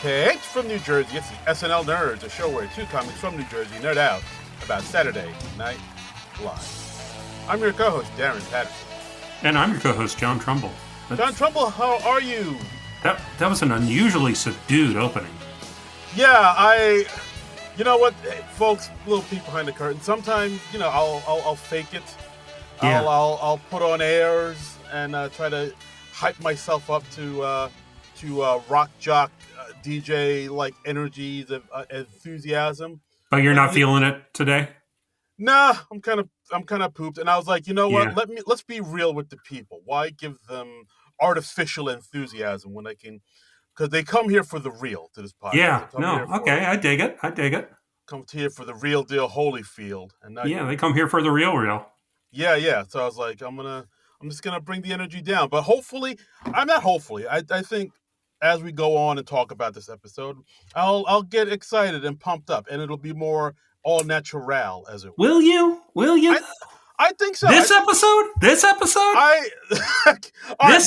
Hey, it's from New Jersey. It's the SNL Nerds, a show where two comics from New Jersey nerd out about Saturday Night Live. I'm your co-host, Darren Patterson. And I'm your co-host, John Trumbull. John Trumbull, how are you? That was an unusually subdued opening. Yeah, you know what, hey, folks, little peek behind the curtain. Sometimes, I'll fake it. Yeah. I'll put on airs and try to hype myself up to rock jock DJ like energies of enthusiasm. But you're not feeling it today? Nah, I'm kind of pooped, and I was like, you know what? Yeah. Let's be real with the people. Why give them artificial enthusiasm when they can? Because they come here for the real to this podcast. Yeah. No. Okay. I dig it. Come here for the real deal, Holyfield, and now they come here for the real. Yeah. So I was like, I'm just gonna bring the energy down. But hopefully, I think as we go on and talk about this episode, I'll get excited and pumped up, and it'll be more all natural, as it were. Will you? I think so. This episode? This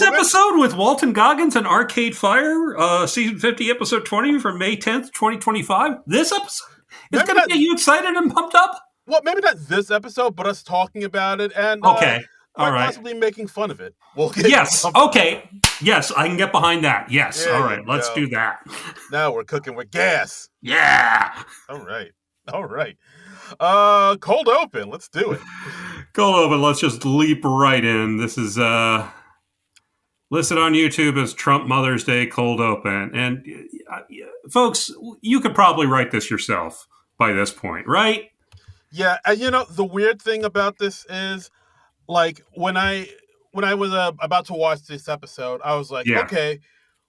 episode with Walton, Goggins, and Arcade Fire, season 50, episode 20 from May 10th, 2025. This episode is going to get you excited and pumped up? Well, maybe not this episode, but us talking about it and okay. All right. Possibly making fun of it. Yes. Okay. Yes, I can get behind that. Yes. There all right. Let's do that. Now we're cooking with gas. Yeah. All right. Cold open. Let's do it. Cold open. Let's just leap right in. This is listed on YouTube as Trump Mother's Day cold open. And folks, you could probably write this yourself by this point, right? Yeah. And the weird thing about this is, like, when I was about to watch this episode, I was like, okay,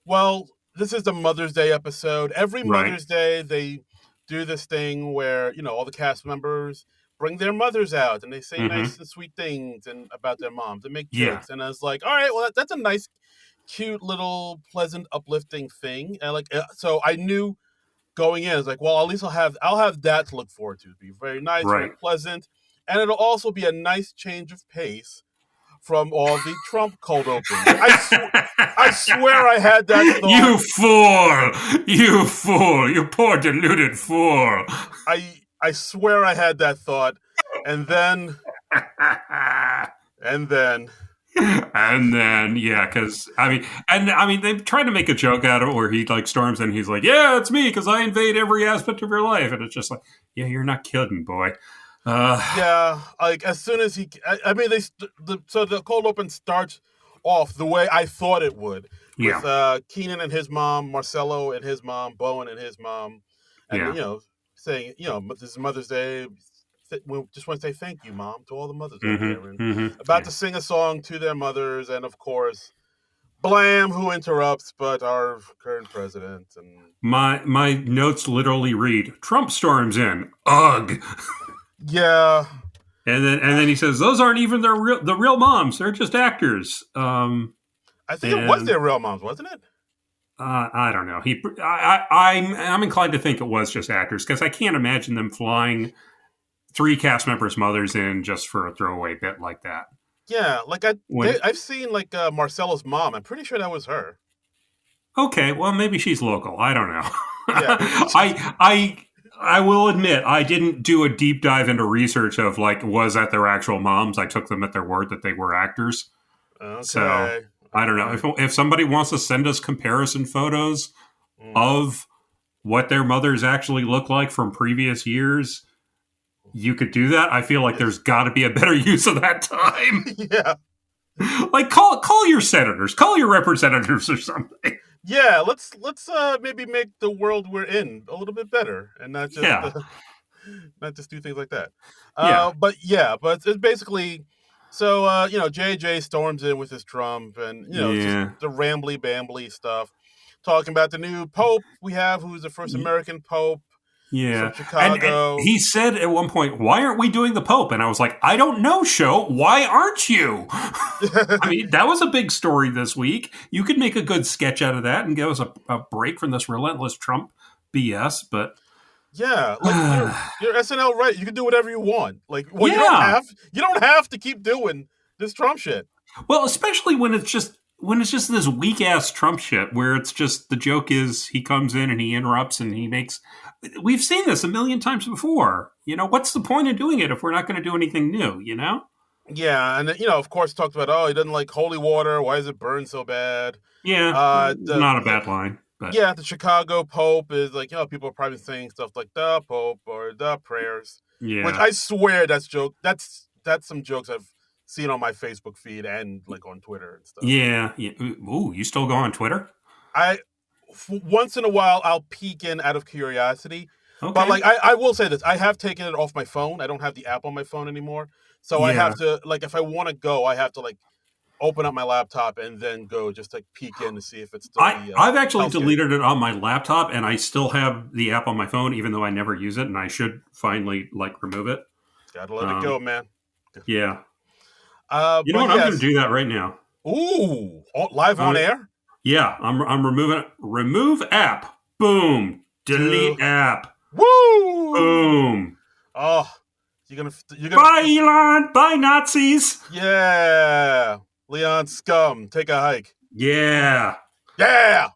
well, this is the Mother's Day episode. Every Mother's Day, they do this thing where, all the cast members bring their mothers out and they say nice and sweet things and about their moms and make jokes. And I was like, all right, well, that's a nice, cute, little, pleasant, uplifting thing. And so I knew going in, I was like, well, at least I'll have that to look forward to. It'll be very nice, very pleasant. And it'll also be a nice change of pace from all the Trump cold opens. I swear I had that thought. You fool! You poor deluded fool! I swear I had that thought, and then, yeah, because I mean, they tried to make a joke out of it where he like storms in, he's like, "Yeah, it's me because I invade every aspect of your life," and it's just like, "Yeah, you're not kidding, boy." Yeah, like as soon as so the cold open starts off the way I thought it would, with Keenan and his mom, Marcelo and his mom, Bowen and his mom, and saying, this is Mother's Day. We just want to say thank you, Mom, to all the mothers out there, and about to sing a song to their mothers, and of course, blam, who interrupts but our current president. And my notes literally read, Trump storms in, ugh. Yeah, and then he says those aren't even the real moms; they're just actors. I think it was their real moms, wasn't it? I don't know. I'm inclined to think it was just actors because I can't imagine them flying 3 cast members' mothers in just for a throwaway bit like that. Yeah, like I've seen like Marcelo's mom. I'm pretty sure that was her. Okay, well maybe she's local. I don't know. Yeah, I will admit, I didn't do a deep dive into research of, like, was that their actual moms? I took them at their word that they were actors. Okay. So, I don't know. If somebody wants to send us comparison photos of what their mothers actually look like from previous years, you could do that. I feel like there's got to be a better use of that time. Yeah. Like, call your senators. Call your representatives or something. Yeah, let's maybe make the world we're in a little bit better, and not just do things like that. But it's basically so JJ storms in with his Trump, and just the rambly bambly stuff, talking about the new Pope we have, who's the first American Pope. Yeah, from Chicago. And he said at one point, "Why aren't we doing the Pope?" And I was like, "I don't know, show. Why aren't you?" I mean, that was a big story this week. You could make a good sketch out of that and give us a break from this relentless Trump BS. But yeah, like you're SNL, right? You can do whatever you want. Like, well, you don't have to keep doing this Trump shit. Well, especially when it's just when it's just this weak ass Trump shit where it's just the joke is he comes in and he interrupts and he makes. We've seen this a million times before. What's the point of doing it if we're not going to do anything new? Yeah, and of course, talked about he doesn't like holy water. Why does it burn so bad? Yeah, not a bad line, but Yeah, the Chicago Pope is like people are probably saying stuff like the Pope or the prayers, which yeah, I swear that's joke. That's some jokes I've seen on my Facebook feed and like on Twitter and stuff. yeah. Ooh, you still go on Twitter? I once in a while I'll peek in out of curiosity, but Okay. like I will say this: I have taken it off my phone. I don't have the app on my phone anymore, so I Yeah. have to like if I want to go, I have to like open up my laptop and then go just like peek in to see if it's still the I've actually hellscape. deleted it on my laptop, and I still have the app on my phone, even though I never use it, and I should finally remove it. Gotta let it go, man. Yeah. You know But what? I'm going to yes. do that right now. Ooh, live on air? Yeah, I'm removing it. Remove app. Boom. Delete app. Woo! Boom. Oh, you're gonna Bye, Elon. Bye, Nazis. Yeah, Leon Scum, take a hike. Yeah. Yeah.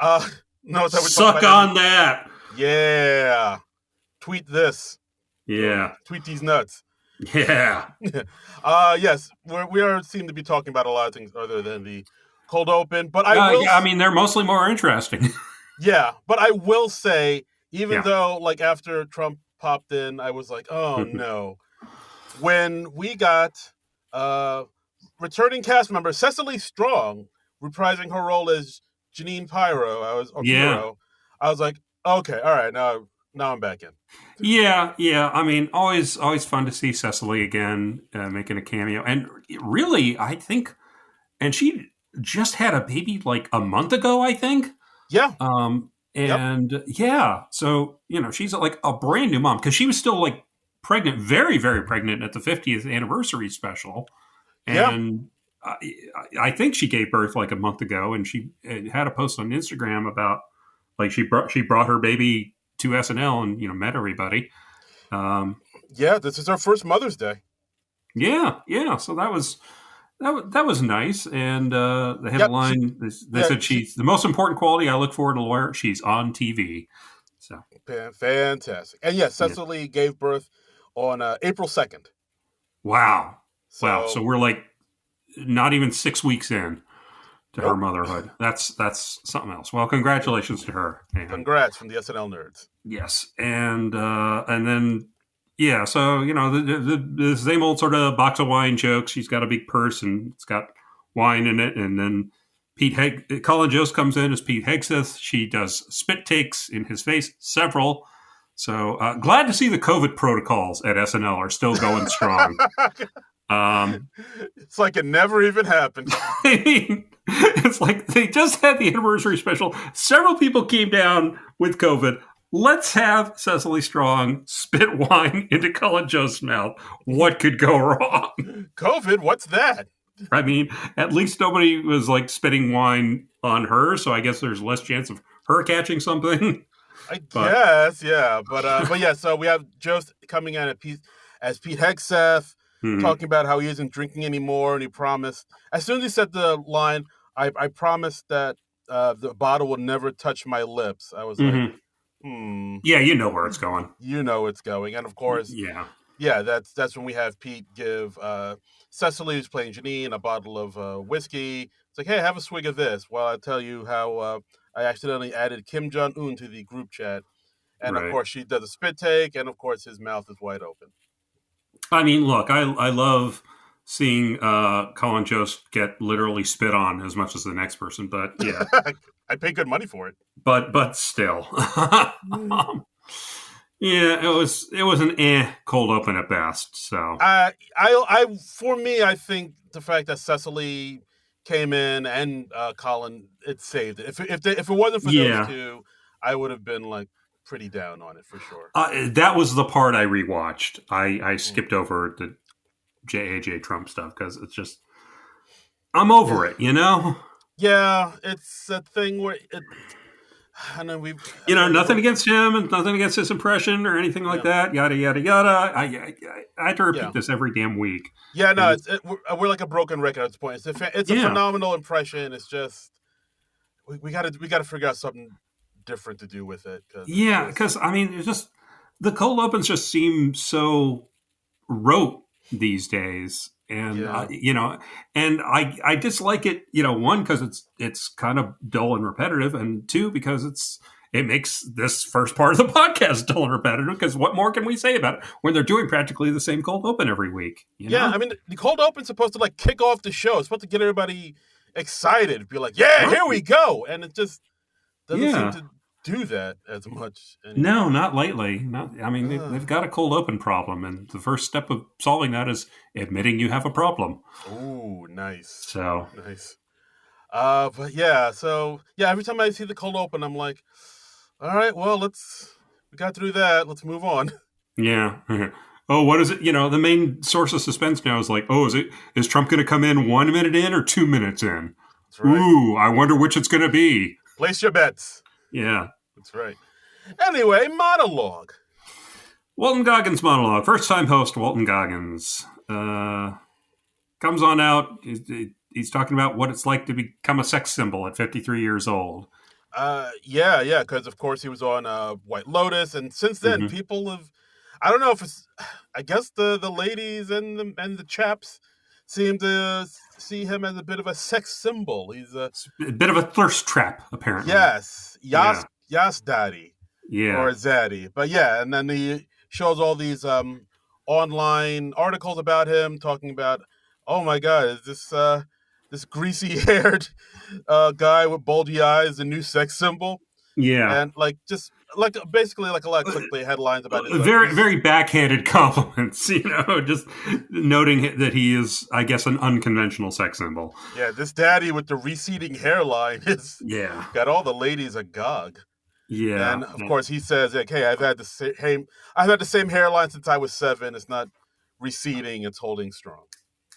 No, it's how we Suck on that. Yeah. Tweet this. Yeah. Tweet these nuts. Yeah. Yes, we seem to be talking about a lot of things other than the cold open, but I will. Yeah, I mean, they're mostly more interesting. Yeah, but I will say, even though like after Trump popped in, I was like, oh no. When we got returning cast member Cecily Strong reprising her role as Janine Pyro, Pyro, I was like, okay, all right, now I'm back in. Yeah. I mean, always fun to see Cecily again making a cameo, and really, I think, and she just had a baby like a month ago, I think. Yeah. And yeah, so she's like a brand new mom because she was still like pregnant, very very pregnant at the 50th anniversary special, and I think she gave birth like a month ago, and she had a post on Instagram about like she brought her baby to SNL and met everybody. This is her first Mother's Day. Yeah. So that was nice, and they had a line. They said she's the most important quality I look for in a lawyer. She's on TV. So fantastic, and yes, Cecily gave birth on April 2nd. Wow. So we're like not even 6 weeks in to her motherhood. That's something else. Well, congratulations to her. Congrats from the SNL nerds. Yes, and then. Yeah, so the same old sort of box of wine jokes. She's got a big purse and it's got wine in it, and then Colin Jost comes in as Pete Hegseth. She does spit takes in his face, several. So glad to see the COVID protocols at SNL are still going strong. It's like it never even happened. I mean, it's like they just had the anniversary special. Several people came down with COVID. Let's have Cecily Strong spit wine into Colin Jost's mouth. What could go wrong? COVID? What's that? I mean, at least nobody was like spitting wine on her, so I guess there's less chance of her catching something. I guess, yeah. But yeah, so we have Jost coming in as Pete Hegseth, talking about how he isn't drinking anymore, and he promised, as soon as he said the line, I promised that the bottle would never touch my lips. I was like, Yeah, you know where it's going. You know it's going. And of course, that's when we have Pete give Cecily, who's playing Janine, a bottle of whiskey. It's like, hey, have a swig of this. Well, I'll tell you how I accidentally added Kim Jong-un to the group chat. And of course, she does a spit take, and of course, his mouth is wide open. I mean, look, I love seeing Colin Jost get literally spit on as much as the next person, but yeah. I pay good money for it. But still. Yeah, it was an cold open at best. So for me, I think the fact that Cecily came in and Colin, it saved it. If it wasn't for those two, I would have been like pretty down on it for sure. That was the part I rewatched. I skipped over the JAJ Trump stuff because it's just I'm over it, Yeah, it's a thing where And then nothing against him and nothing against his impression or anything like that. Yada yada yada. I had to repeat this every damn week. Yeah, no, we're like a broken record at this point. It's a phenomenal impression. It's just we got to figure out something different to do with it. Because I mean, it's just the cold opens just seem so rote these days, and and I dislike it. One, because it's kind of dull and repetitive, and two, because it makes this first part of the podcast dull and repetitive. Because what more can we say about it when they're doing practically the same cold open every week? I mean, the cold open's supposed to like kick off the show. It's supposed to get everybody excited, be like, here we go, and it just doesn't seem to do that as much anymore. No, not lately. They've got a cold open problem, and the first step of solving that is admitting you have a problem. Ooh, nice. So nice. But every time I see the cold open, I'm like, all right, well, we got through that. Let's move on. Yeah. Oh, what is it? The main source of suspense now is like, is Trump going to come in 1 minute in or 2 minutes in? That's right. Ooh, I wonder which it's going to be. Place your bets. Yeah. That's right. Anyway, monologue. Walton Goggins monologue. First time host Walton Goggins. Comes on out. He's talking about what it's like to become a sex symbol at 53 years old. Because of course he was on White Lotus, and since then people have, I don't know if it's, I guess the ladies and the chaps seem to see him as a bit of a sex symbol. He's a bit of a thirst trap, apparently. Yes, Yas Daddy, or Zaddy, but and then he shows all these online articles about him talking about, oh my God, is this greasy-haired guy with bulgy eyes the new sex symbol? Yeah, and basically like a lot of clickbait headlines about it. Very, very backhanded compliments, just noting that he is, I guess, an unconventional sex symbol. Yeah, this daddy with the receding hairline is got all the ladies agog. Yeah, and of course he says, like, hey, I've had the same hairline since I was 7. It's not receding; it's holding strong.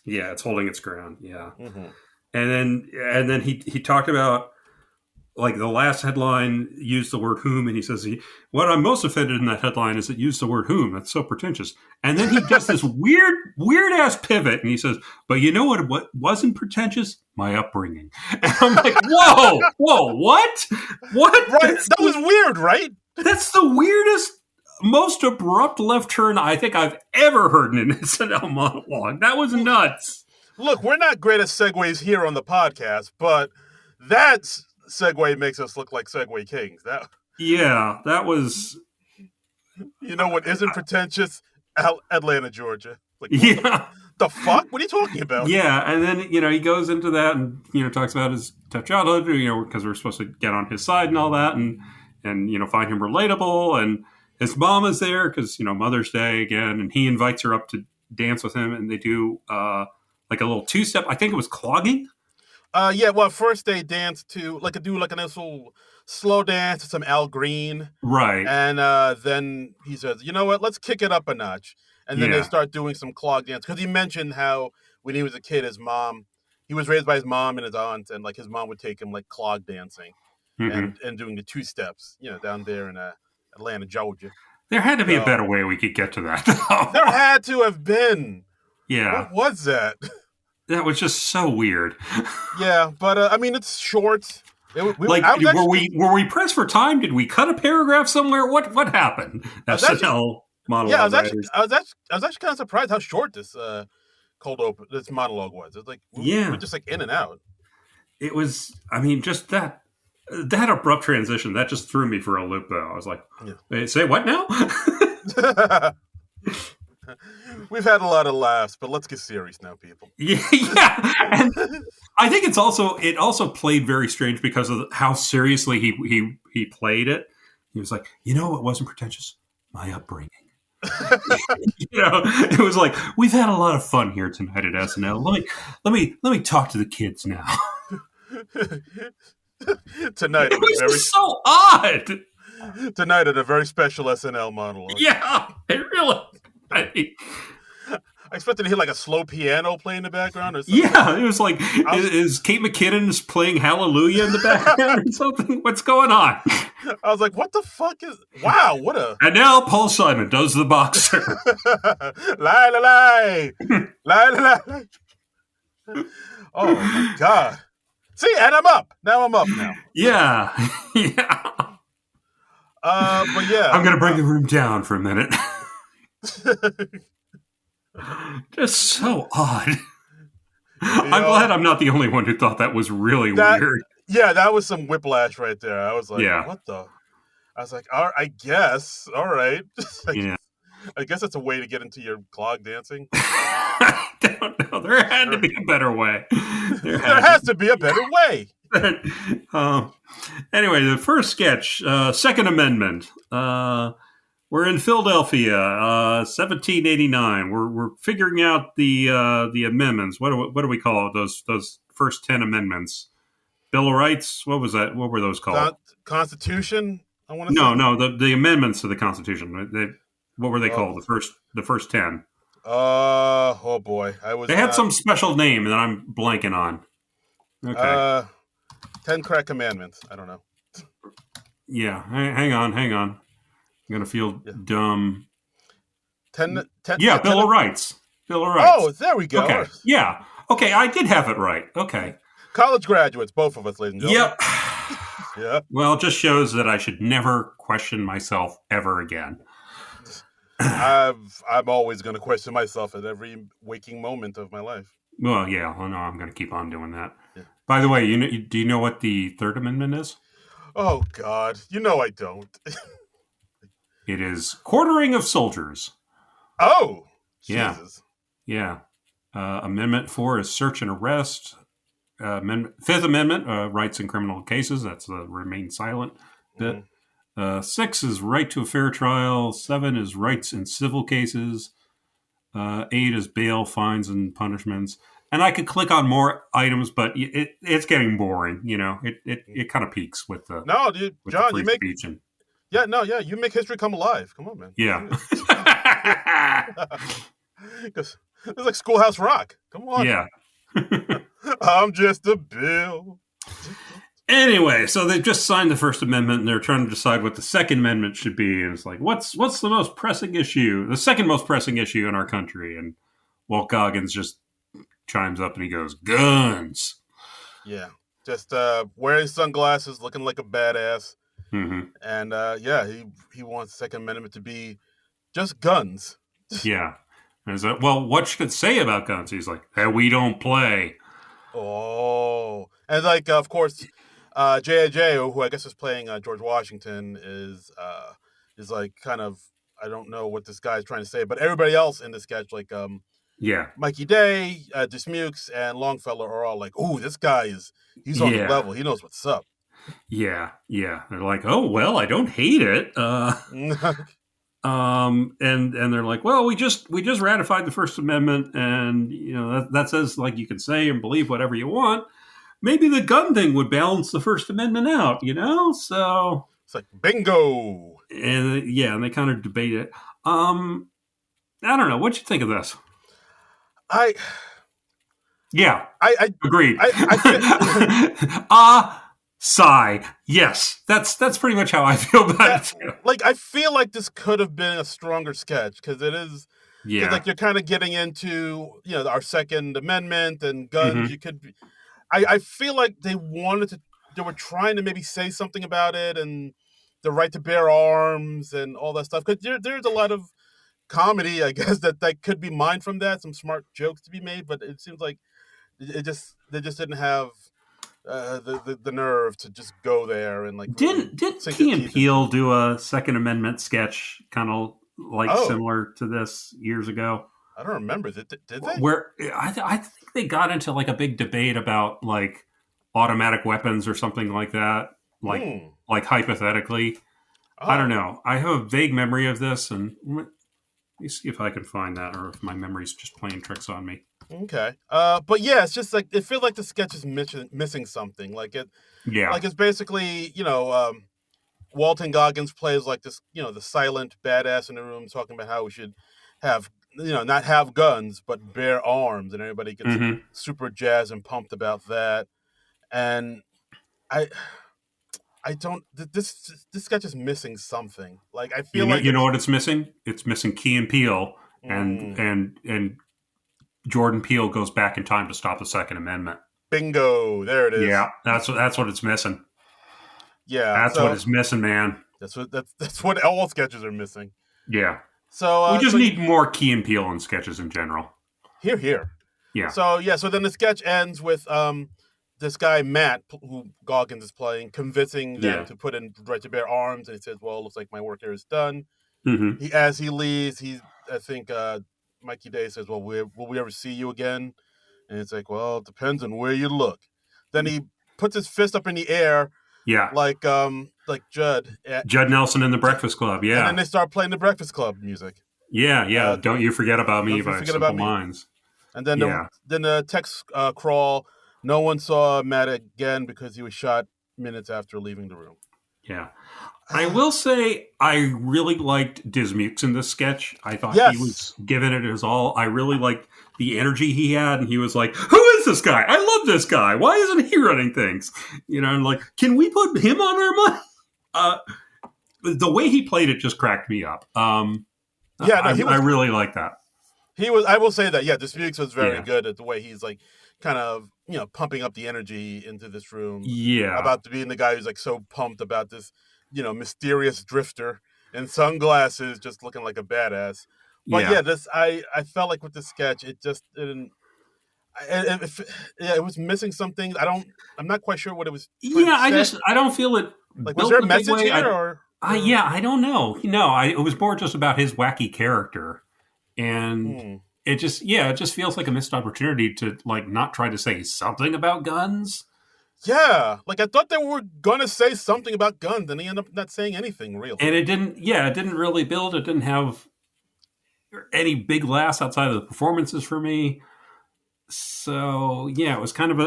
Yeah, it's holding its ground. Yeah, and then he talked about, like, the last headline used the word whom, and he says, what I'm most offended in that headline is it used the word whom. That's so pretentious. And then he does this weird ass pivot, and he says, but you know what wasn't pretentious? My upbringing. And I'm like, whoa, what? Right, that was weird, right? That's the weirdest, most abrupt left turn I think I've ever heard in an SNL monologue. That was nuts. Look, we're not great at segues here on the podcast, but that's segue makes us look like segue kings. That was. You know what isn't pretentious? Atlanta, Georgia. Like, the fuck? What are you talking about? Yeah, and then he goes into that and talks about his tough childhood. Because we're supposed to get on his side and all that, and find him relatable. And his mom is there because Mother's Day again, and he invites her up to dance with him, and they do like a little 2-step. I think it was clogging. First they dance to a nice little slow dance to some Al Green. Right. And then he says, you know what, let's kick it up a notch. And then they start doing some clog dance. Because he mentioned how when he was a kid, he was raised by his mom and his aunt, and like his mom would take him like clog dancing and doing the 2 steps, down there in Atlanta, Georgia. There had to be a better way we could get to that, though. There had to have been. Yeah. What was that? That was just so weird. Yeah, but it's short. Were we pressed for time? Did we cut a paragraph somewhere? What happened? SNL monologue. Yeah, I was actually kind of surprised how short this this monologue was. It's like we're just like in and out. It was. Just that abrupt transition that just threw me for a loop. Though I was like, say what now? We've had a lot of laughs, but let's get serious now, people. Yeah. And I think it also played very strange because of how seriously he played it. He was like, what wasn't pretentious? My upbringing. It was like, we've had a lot of fun here tonight at SNL. Let me talk to the kids now. Tonight, it was so odd. Tonight at a very special SNL monologue. Yeah, it really. I expected to hear like a slow piano playing in the background or something. Yeah, it was like, is Kate McKinnon playing Hallelujah in the background or something? What's going on? I was like, what the fuck is... Wow, what a... And now Paul Simon does the boxer. Lie, lie, lie. Lie, lie, lie. Oh, my God. See, and I'm up. Now I'm up now. Yeah. Yeah. But yeah. I'm going to bring the room down for a minute. Just so odd. I'm glad I'm not the only one who thought that was really weird. Yeah, that was some whiplash right there. I was like, yeah. What the? I was like, I guess. All right. Yeah. I guess that's a way to get into your clog dancing. I don't know. There had to be a better way. There has to be a better way. Anyway, the first sketch, Second Amendment. We're in Philadelphia, 1789. We're figuring out the amendments. What do we call it? Those first 10 amendments? Bill of Rights. What was that? What were those called? Constitution. I want to. No. The amendments to the Constitution. What were they called? The first 10. Oh boy, They had some special name that I'm blanking on. Okay. 10 crack commandments. I don't know. Yeah. Hang on. I'm gonna feel dumb. 10. Yeah, Bill of Rights. Bill of Rights. Oh, there we go. Okay. Yeah. Okay, I did have it right. Okay. College graduates, both of us, ladies and gentlemen. Yep. Yeah. Well, it just shows that I should never question myself ever again. I'm always going to question myself at every waking moment of my life. Well, yeah. Well, no, I'm going to keep on doing that. Yeah. By the way, do you know what the Third Amendment is? Oh, God. You know I don't. It is quartering of soldiers. Oh, yeah. Jesus. Yeah. Amendment 4 is search and arrest. Fifth Amendment, rights in criminal cases. That's the remain silent bit. 6 is right to a fair trial. 7 is rights in civil cases. 8 is bail, fines, and punishments. And I could click on more items, but it's getting boring. You know, it kind of peaks with the dude, John, you make speech and you make history come alive. Come on, man. Yeah. Because it's like Schoolhouse Rock. Come on. Yeah. I'm just a bill. Anyway, so they've just signed the First Amendment, and they're trying to decide what the Second Amendment should be. And it's like, what's the most pressing issue? The second most pressing issue in our country. And Walt Goggins just chimes up and he goes, guns. Yeah. Just wearing sunglasses, looking like a badass. Mm-hmm. And he wants the Second Amendment to be just guns. Yeah. And it's like, well, what should it say about guns? He's like, hey, we don't play. Oh. And like, of course, J.I.J., who I guess is playing George Washington, is like kind of, I don't know what this guy's trying to say, but everybody else in the sketch, like Mikey Day, Dismukes, and Longfellow are all like, "Ooh, this guy he's on the level. He knows what's up." Yeah. They're like, "Oh well, I don't hate it." And they're like, "Well, we just ratified the First Amendment, and you know that says like you can say and believe whatever you want. Maybe the gun thing would balance the First Amendment out, you know?" So it's like bingo. And and they kind of debate it. I don't know. What'd you think of this? I agreed. Sigh. Yes, that's pretty much how I feel about it too. Like, I feel like this could have been a stronger sketch because it is. Yeah. Like you're kind of getting into our Second Amendment and guns. Mm-hmm. You could. I feel like they were trying to maybe say something about it and the right to bear arms and all that stuff. Because there's a lot of comedy, I guess, that could be mined from that. Some smart jokes to be made, but it seems like they just didn't have the nerve to just go there and like. Didn't Key and Peele do a Second Amendment sketch kind of like similar to this years ago? I don't remember. Did they? Where I think they got into like a big debate about like automatic weapons or something like that, like hypothetically. Oh. I don't know. I have a vague memory of this, and let me see if I can find that, or if my memory's just playing tricks on me. Okay. But yeah, it's just like it feels like the sketch is missing something. Like it. Yeah. Like it's basically Walton Goggins plays like this, the silent badass in the room, talking about how we should have not have guns but bear arms, and everybody gets Mm-hmm. super jazzed and pumped about that. And I I don't this sketch is missing something. Like I feel like You know it's what it's missing? It's missing Key and Peele, and mm, and Jordan Peele goes back in time to stop the Second Amendment. bingo. There it is. Yeah, that's what it's missing. Yeah. That's what So it's missing, man. that's what all sketches are missing. Yeah, So we just so need more Key and Peele in sketches in general. here. Yeah, So yeah, so then the sketch ends with this guy Matt, who Goggins is playing, convincing them yeah. to put in right to bear arms, and he says, "Well, it looks like my work here is done." Mm-hmm. He as he leaves, I think Mikey Day says, "Well, will we ever see you again?" And it's like, "Well, it depends on where you look." Then he puts his fist up in the air Yeah, like Judd, Judd Nelson in the Breakfast Club. and then Yeah, they start playing the Breakfast Club music. yeah, yeah. Uh, Don't you forget about me don't you by forget about Simple me. Minds. And then Yeah, the text crawl. No one saw Matt again because he was shot minutes after leaving the room. yeah. I will say I really liked Dismukes in this sketch. I thought he Yes. was giving it his all. I really liked the energy he had, and he was like, "Who is this guy? I love this guy. Why isn't he running things?" And like, can we put him on our money? Uh, the way he played it just cracked me up. Yeah, no, I really like that. he was. I will say that. Yeah, Disputes was very Yeah, good at the way he's like, kind of pumping up the energy into this room yeah, about being the guy who's like so pumped about this, mysterious drifter in sunglasses, just looking like a badass. But yeah. yeah, I felt like with this sketch, it just didn't. Yeah, it was missing something. I'm not quite sure what it was trying to Yeah, say. I don't feel it Like, was built there a in a big message way. here, or Yeah, I don't know. No, it was more just about his wacky character, and hmm. it just feels like a missed opportunity to like not try to say something about guns. Yeah, like I thought they were gonna say something about guns, and they end up not saying anything really. And it didn't. Yeah, it didn't really build. It didn't have any big laughs outside of the performances for me. So yeah, it was kind of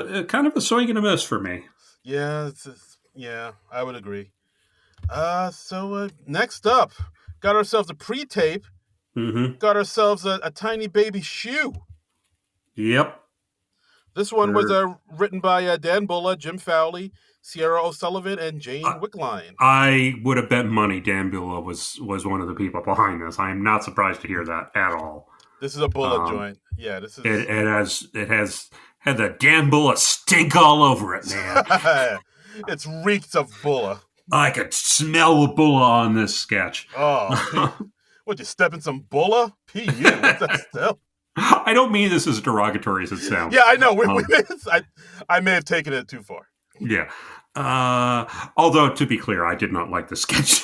a swing and a miss for me. Yeah, yeah, I would agree. So next up, got ourselves a pre-tape. Mm-hmm. Got ourselves a tiny baby shoe. Yep. This one was For, written by Dan Bulla, Jim Fowley, Sierra O'Sullivan, and Jane Wickline. I would have bet money Dan Bula was one of the people behind this. I am not surprised to hear that at all. This is a Bulla joint. Yeah, this is. It has had the Dan Bula stink all over it, man. It's reeks of Bulla. I could smell the Bula on this sketch. Oh, what, you step in some Bulla? Pu, what's that still? I don't mean this as derogatory as it sounds. Yeah, I know. I may have taken it too far. Yeah. Although, to be clear, I did not like the sketch.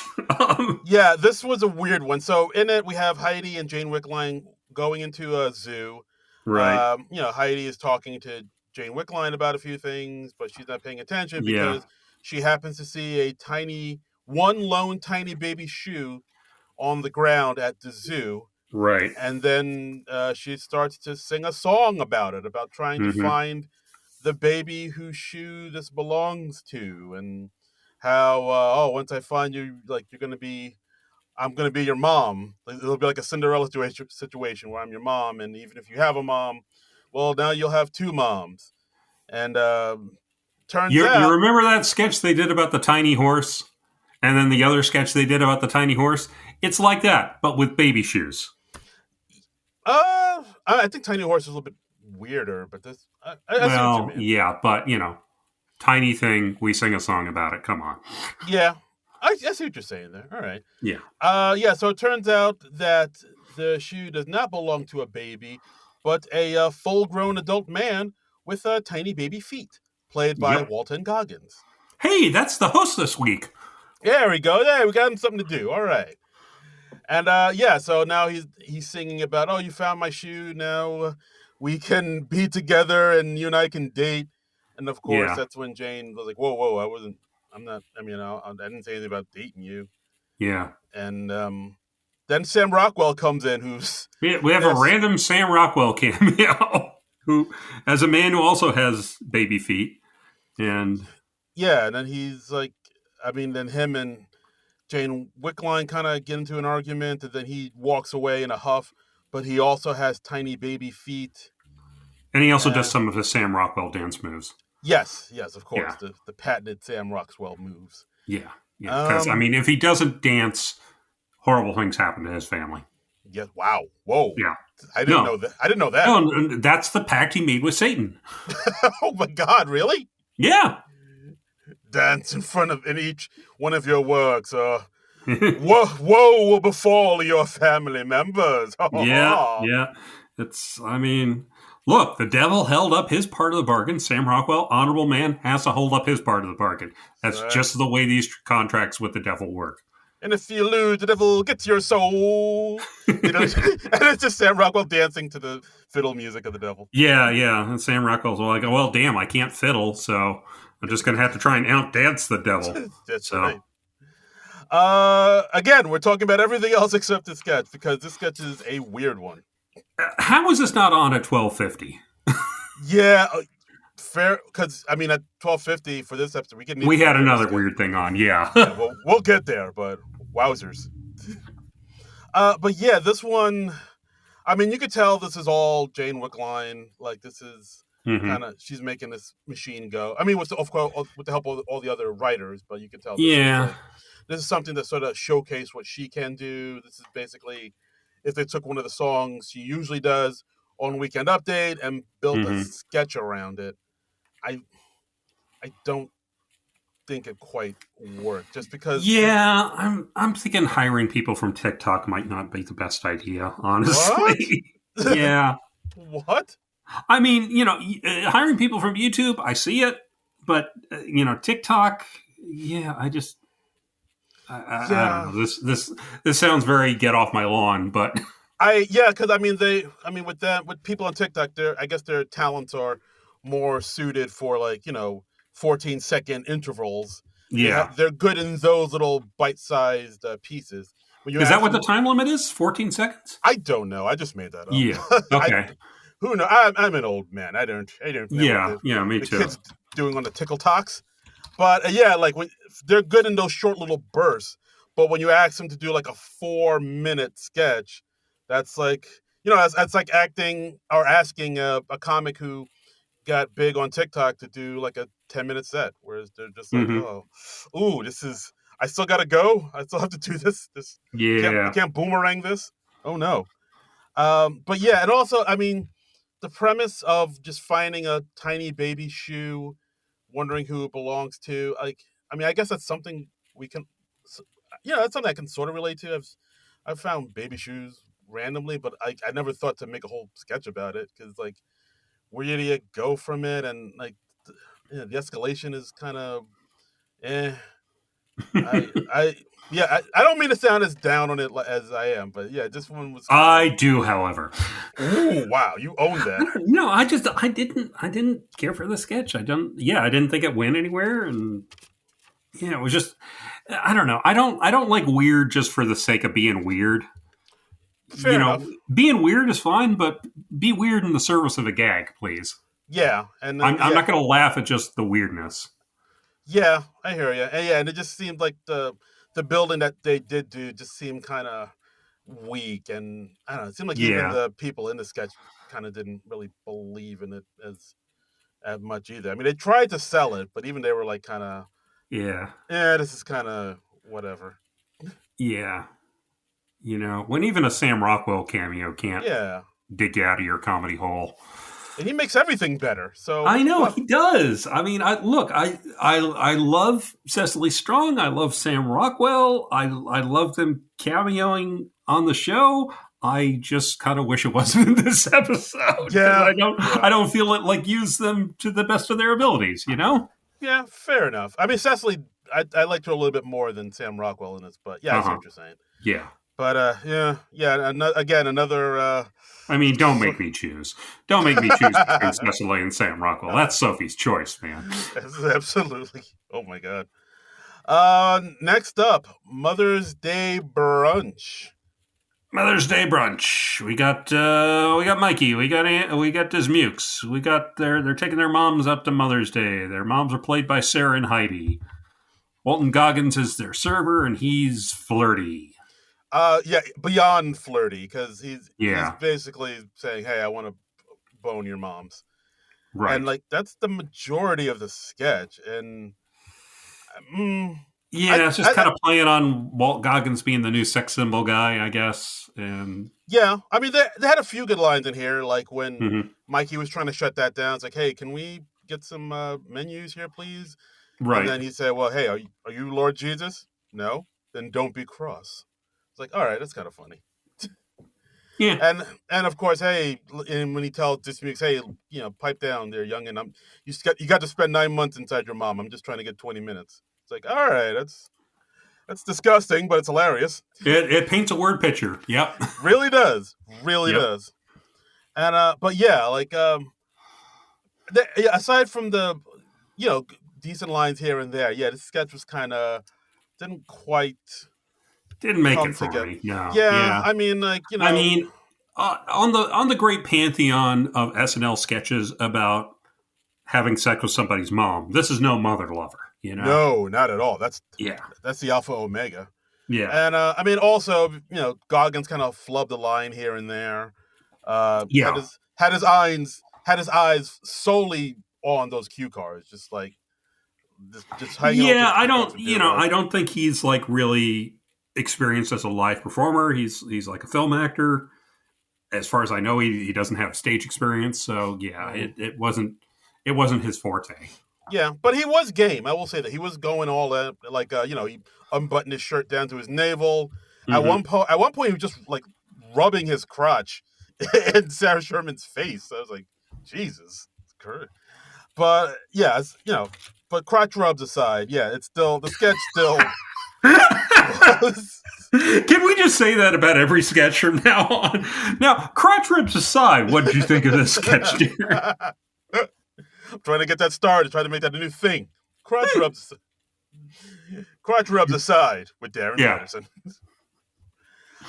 Yeah, this was a weird one. So in it, we have Heidi and Jane Wickline going into a zoo. Right. Heidi is talking to Jane Wickline about a few things, but she's not paying attention Yeah. because she happens to see one lone tiny baby shoe on the ground at the zoo. Right. And then she starts to sing a song about it, about trying to Mm-hmm. find the baby whose shoe this belongs to, and how once I find you, like I'm gonna be your mom. It'll be like a Cinderella situation where I'm your mom, and even if you have a mom, well, now you'll have two moms. And turns You out, remember that sketch they did about the tiny horse? And then the other sketch they did about the tiny horse? It's like that, but with baby shoes. I think Tiny Horse is a little bit weirder, but I see what you Well, mean. yeah, but tiny thing, we sing a song about it. Come on. Yeah, I see what you're saying there. All right. Yeah. Yeah. So it turns out that the shoe does not belong to a baby, but a full-grown adult man with tiny baby feet, played by Yep. Walton Goggins. Hey, that's the host this week. There we go. There, we got him something to do. All right. And yeah, so now he's singing about, oh, you found my shoe. Now we can be together, and you and I can date. And of course, Yeah. that's when Jane was like, whoa, I'm not. I mean, I didn't say anything about dating you. Yeah. And then Sam Rockwell comes in, who's We have a random Sam Rockwell cameo, who, as a man who also has baby feet. And yeah, and then he's like, then him and Jane Wickline kind of get into an argument, and then he walks away in a huff, but he also has tiny baby feet. And he also does some of his Sam Rockwell dance moves. Yes, of course, Yeah. the patented Sam Rockwell moves. Yeah. Because, if he doesn't dance, horrible things happen to his family. Yeah. Wow. Whoa. Yeah. I didn't know that. I didn't know that. No, that's the pact he made with Satan. Oh my God! Really? Yeah. Dance in front of in each one of your works. Woe will befall your family members. Yeah. Look, the devil held up his part of the bargain. Sam Rockwell, honorable man, has to hold up his part of the bargain. That's just the way these contracts with the devil work. And if you lose, the devil gets your soul. And it's just Sam Rockwell dancing to the fiddle music of the devil. Yeah. And Sam Rockwell's like, well, damn, I can't fiddle, so I'm just going to have to try and outdance the devil. That's right. Again, we're talking about everything else except this sketch, because this sketch is a weird one. How is this not on at 12:50? Yeah, fair, because at 12:50 for this episode, we had another weird thing on. Yeah, we'll get there, but wowzers. But yeah, this one, you could tell this is all Jane Wickline. Like, this is kind of, she's making this machine go. With the help of all the other writers, but you can tell. This is something that sort of showcase what she can do. This is basically if they took one of the songs she usually does on Weekend Update and built a sketch around it. I don't think it quite worked, just because. Yeah, I'm thinking hiring people from TikTok might not be the best idea, honestly. What? Yeah. What? Hiring people from YouTube, I see it, but TikTok, yeah, I just. I don't know. This sounds very get off my lawn, but because with people on TikTok, I guess their talents are more suited for 14-second intervals. Yeah, they're good in those little bite-sized pieces. Is that what the time limit is? 14 seconds? I don't know. I just made that up. Yeah. Okay. Who knows? I'm an old man. I don't know. Yeah, me too. Kids doing on the Tickle Talks. But when they're good in those short little bursts, but when you ask them to do like a 4-minute sketch, that's like, that's like acting or asking a comic who got big on TikTok to do like a 10-minute set, whereas they're just like, I still gotta go. I still have to do this. I can't boomerang this. Oh no. But yeah, and also, the premise of just finding a tiny baby shoe, wondering who it belongs to. I guess that's something we can, that's something I can sort of relate to. I've found baby shoes randomly, but I never thought to make a whole sketch about it, because where do you go from it? And the escalation is kind of, I don't mean to sound as down on it as I am, but yeah, this one was. I do, however. Ooh, wow, you own that. No, I didn't care for the sketch. I didn't think it went anywhere, and it was just, I don't know. I don't like weird just for the sake of being weird. Fair enough. Being weird is fine, but be weird in the service of a gag, please. Yeah, and I'm not going to laugh at just the weirdness. Yeah, I hear you. And it just seemed like the building that they did do just seemed kind of weak, and I don't know. It seemed like even the people in the sketch kind of didn't really believe in it as much either. They tried to sell it, but even they were like kind of, this is kind of whatever. Yeah. When even a Sam Rockwell cameo can't dig you out of your comedy hole. And he makes everything better. So I know he does. I love Cecily Strong. I love Sam Rockwell. I love them cameoing on the show. I just kind of wish it wasn't in this episode. Yeah, I don't feel it use them to the best of their abilities. Yeah, fair enough. Cecily, I liked her a little bit more than Sam Rockwell in this, but I see what you're saying. Yeah. But another. Don't make me choose. Don't make me choose between Cecily and Sam Rockwell. That's Sophie's choice, man. Absolutely. Oh my God. Next up, Mother's Day brunch. Mother's Day brunch. We got Mikey. We got Dismukes. They're taking their moms up to Mother's Day. Their moms are played by Sarah and Heidi. Walton Goggins is their server, and he's flirty. Yeah, beyond flirty, because he's Yeah, basically saying, "Hey, I want to bone your moms," and right. like that's the majority of the sketch. And mm, Yeah, it's just kind of playing on Walt Goggins being the new sex symbol guy, I guess. And yeah, I mean they had a few good lines in here, like when mhm. Mikey was trying to shut that down. It's like, "Hey, can we get some menus here, please?" And Right. then he said, "Well, hey, are you Lord Jesus? No, then don't be cross." It's like, all right, that's kind of funny. Yeah. And of course, hey, and when he tells Dismukes, hey, pipe down there, youngin. You got to spend 9 months inside your mom. I'm just trying to get 20 minutes. It's like, all right, that's disgusting, but it's hilarious. It paints a word picture. Yep. Really does, really Yep. does. And but yeah, like yeah, aside from the you know decent lines here and there, yeah, this sketch was kind of didn't quite Didn't make come it for together. me. No. Yeah, Yeah. I mean, like I mean, on the great pantheon of SNL sketches about having sex with somebody's mom, this is no mother lover. You know. no, not at all. That's Yeah. that's the alpha omega. Yeah. And I mean, also, Goggins kind of flubbed a line here and there. Had Yeah. his eyes solely on those cue cards, just like just hanging on to Yeah. his I cue cards don't. for dear life. I don't think he's like really experienced as a live performer. He's like a film actor. As far as I know, he doesn't have stage experience. So yeah, Mm. it wasn't his forte. Yeah, but he was game. I will say that he was going all in. Like, he unbuttoned his shirt down to his navel. Hmm. At one point, he was just like rubbing his crotch in Sarah Sherman's face. I was like, Jesus, it's crazy. But yeah, but crotch rubs aside, yeah, it's still the sketch still was. Can we just say that about every sketch from now on? Now, crotch rips aside, what did you think of this sketch, dear? I'm trying to get that started, trying to make that a new thing. Crotch rubs, crotch rubs aside with Darren Yeah. Patterson.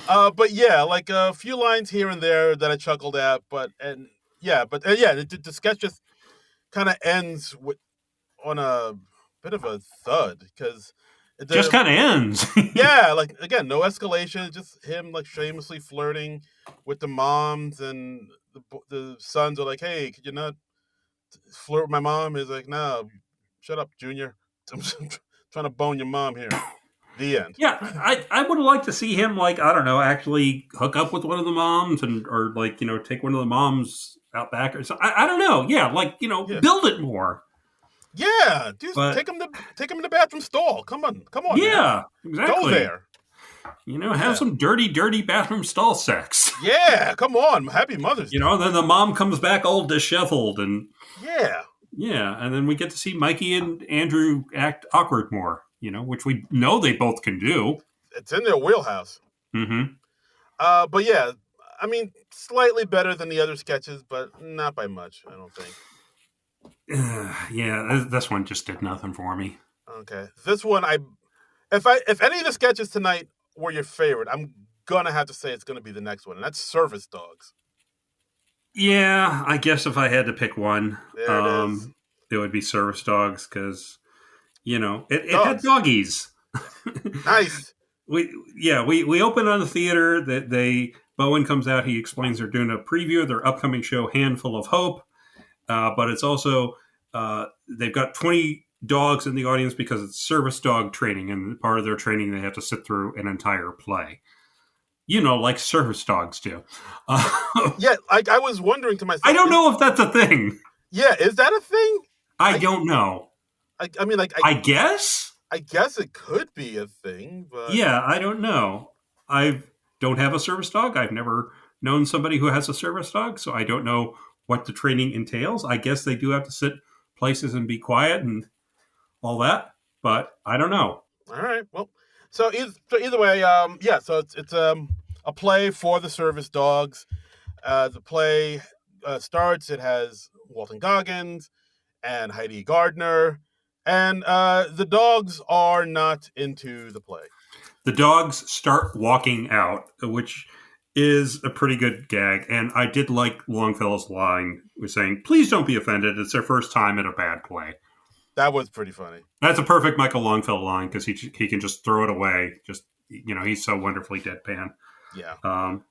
But yeah, like a few lines here and there that I chuckled at, the sketch just kind of ends on a bit of a thud because Just the kind of ends. yeah, like again, no escalation, just him like shamelessly flirting with the moms, and the sons are like, "Hey, could you not flirt with my mom?" He's like, "No, shut up, Junior. I'm trying to bone your mom here." The end. Yeah, I would have liked to see him, like, I don't know, actually hook up with one of the moms or like, take one of the moms out back or something. I don't know. Yeah, like, Yeah. build it more. Yeah, dude, But take him to the bathroom stall. Come on, man, yeah, go exactly. there. Have Yeah, some dirty, dirty bathroom stall sex. yeah, come on. Happy Mother's Day. Then the mom comes back all disheveled and Yeah, yeah, and then we get to see Mikey and Andrew act awkward more, which we know they both can do. it's in their wheelhouse. Mm-hmm. But yeah, I mean, slightly better than the other sketches, but not by much. I don't think. Yeah, this one just did nothing for me. Okay, this one, if any of the sketches tonight were your favorite, I'm gonna have to say it's gonna be the next one, and that's Service Dogs. Yeah, I guess if I had to pick one, There it is. it would be Service Dogs because it had Dogs. doggies. Nice. we open on the theater that Bowen comes out. He explains they're doing a preview of their upcoming show, Handful of Hope, but it's also they've got 20 dogs in the audience because it's service dog training, and part of their training they have to sit through an entire play. Like service dogs do. Yeah, I was wondering to myself. I don't know if that's a thing. Yeah, is that a thing? I don't know. I mean, like, I guess. I guess it could be a thing, but Yeah, I don't know. I don't have a service dog. I've never known somebody who has a service dog, so I don't know what the training entails. I guess they do have to sit places and be quiet and all that, but I don't know. all right. Well, so either way, yeah. So it's a play for the service dogs. The play starts. It has Walton Goggins and Heidi Gardner, and the dogs are not into the play. The dogs start walking out, which is a pretty good gag. And I did like Longfellow's line was saying, "Please don't be offended. It's their first time at a bad play." That was pretty funny. That's a perfect Michael Longfellow line because he can just throw it away. Just he's so wonderfully deadpan. Yeah. Um,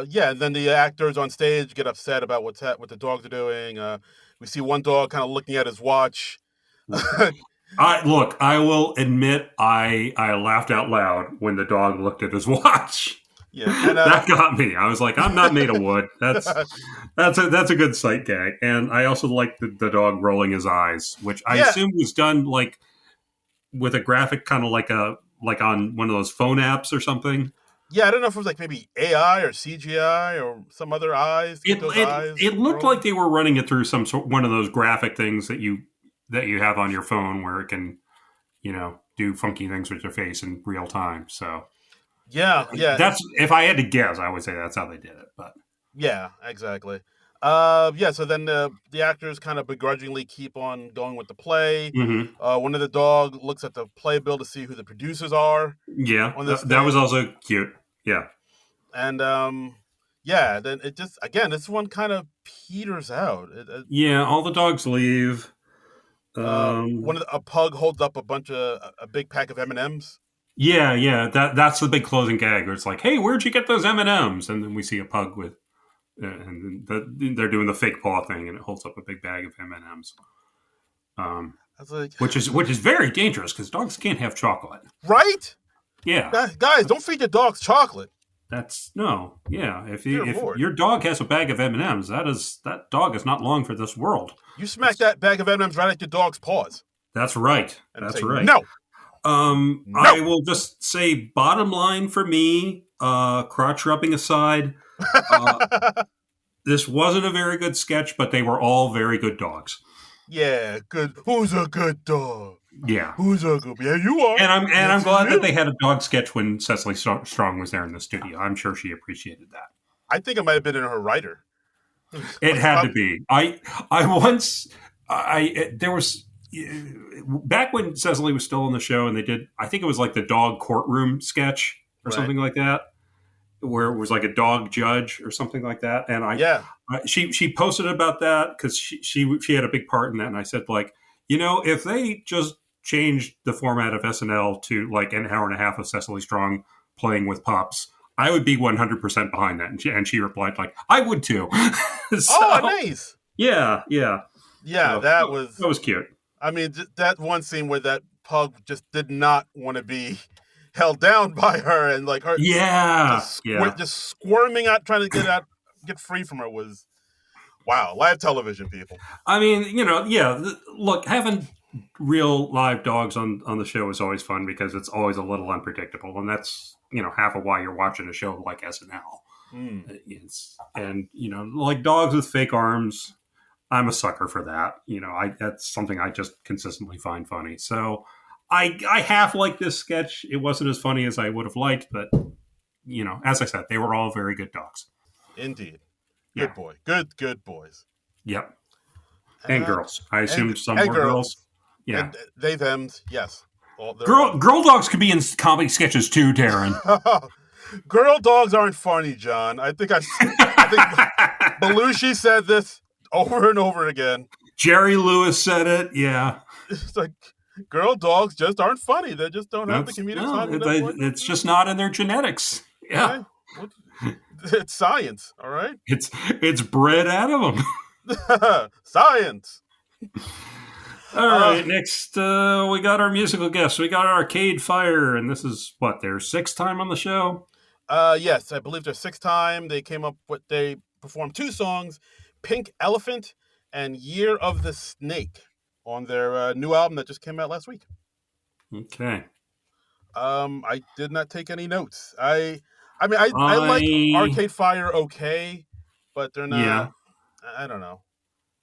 Yeah, and then the actors on stage get upset about what the dogs are doing. We see one dog kind of looking at his watch. I will admit, I laughed out loud when the dog looked at his watch. Yeah, and That got me. I was like, I'm not made of wood. That's a good sight gag. And I also like the dog rolling his eyes, which I yeah, assume was done like with a graphic, kind of like on one of those phone apps or something. yeah. I don't know if it was like maybe AI or CGI or some other eyes. Get It those it, eyes it looked rolling. like they were running it through one of those graphic things that you have on your phone where it can do funky things with your face in real time. So Yeah, yeah, that's, if I had to guess, I would say that's how they did it. But yeah, exactly. Yeah. So then the actors kind of begrudgingly keep on going with the play. mm-hmm. One of the dog looks at the playbill to see who the producers are Yeah, on this that was thing, also cute. Yeah. and yeah, then it just again this one kind of peters out. Yeah, all the dogs leave. One of a pug holds up a big pack of M&Ms. Yeah. That's the big closing gag where it's like, "Hey, where'd you get those M&Ms?" And then we see a pug with, and they're doing the fake paw thing, and it holds up a big bag of M&Ms. I was like, Which is very dangerous because dogs can't have chocolate. right? Yeah, Guys, don't feed your dogs chocolate. that's no. Yeah, if Dear if Lord. your dog has a bag of M&Ms, that dog is not long for this world. You smack that bag of M&Ms right at your dog's paws. That's right. And That's say, right. no. I will just say, bottom line for me, crotch rubbing aside, this wasn't a very good sketch, but they were all very good dogs. Yeah, good. Who's a good dog? Yeah. Who's a good? Yeah, you are. And I'm Yes, glad you. that they had a dog sketch when Cecily Strong was there in the studio. I'm sure she appreciated that. I think it might have been in her writer. It had to be. I once there was back when Cecily was still on the show, and they did, I think it was like the dog courtroom sketch or Right. something like that, where it was like a dog judge or something like that. And Yeah. she posted about that because she had a big part in that, and I said, like, if they just changed the format of SNL to like an hour and a half of Cecily Strong playing with pups, I would be 100% behind that. And she replied, like, I would too. So, Oh, nice. yeah. Yeah, So, that was cute. I mean, that one scene where that pug just did not want to be held down by her, and like her, just squirming out, trying to get free from her was wow. Live television, people. I mean, look, having real live dogs on the show is always fun because it's always a little unpredictable, and that's half of why you're watching a show like SNL. And like dogs with fake arms, I'm a sucker for that. That's something I just consistently find funny. So I half like this sketch. It wasn't as funny as I would have liked, but as I said, they were all very good dogs. Indeed. Yeah. Good boy. Good boys. Yep. And girls. I assume some more girls. Yeah. And they, thems, yes. Girl dogs could be in comedy sketches too, Darren. Girl dogs aren't funny, John. I think Belushi said this over and over again. Jerry Lewis said it. Yeah. It's like girl dogs just aren't funny. They just don't have the comedic timing. It's just not in their genetics. Yeah. Okay. It's science, all right? It's bred out of them. Science. All right, next we got our musical guest. We got Arcade Fire, and this is their sixth time on the show? Yes, I believe their sixth time. They performed two songs, Pink Elephant and Year of the Snake, on their new album that just came out last week. Okay. I did not take any notes. I like Arcade Fire okay, but they're not. Yeah. I don't know.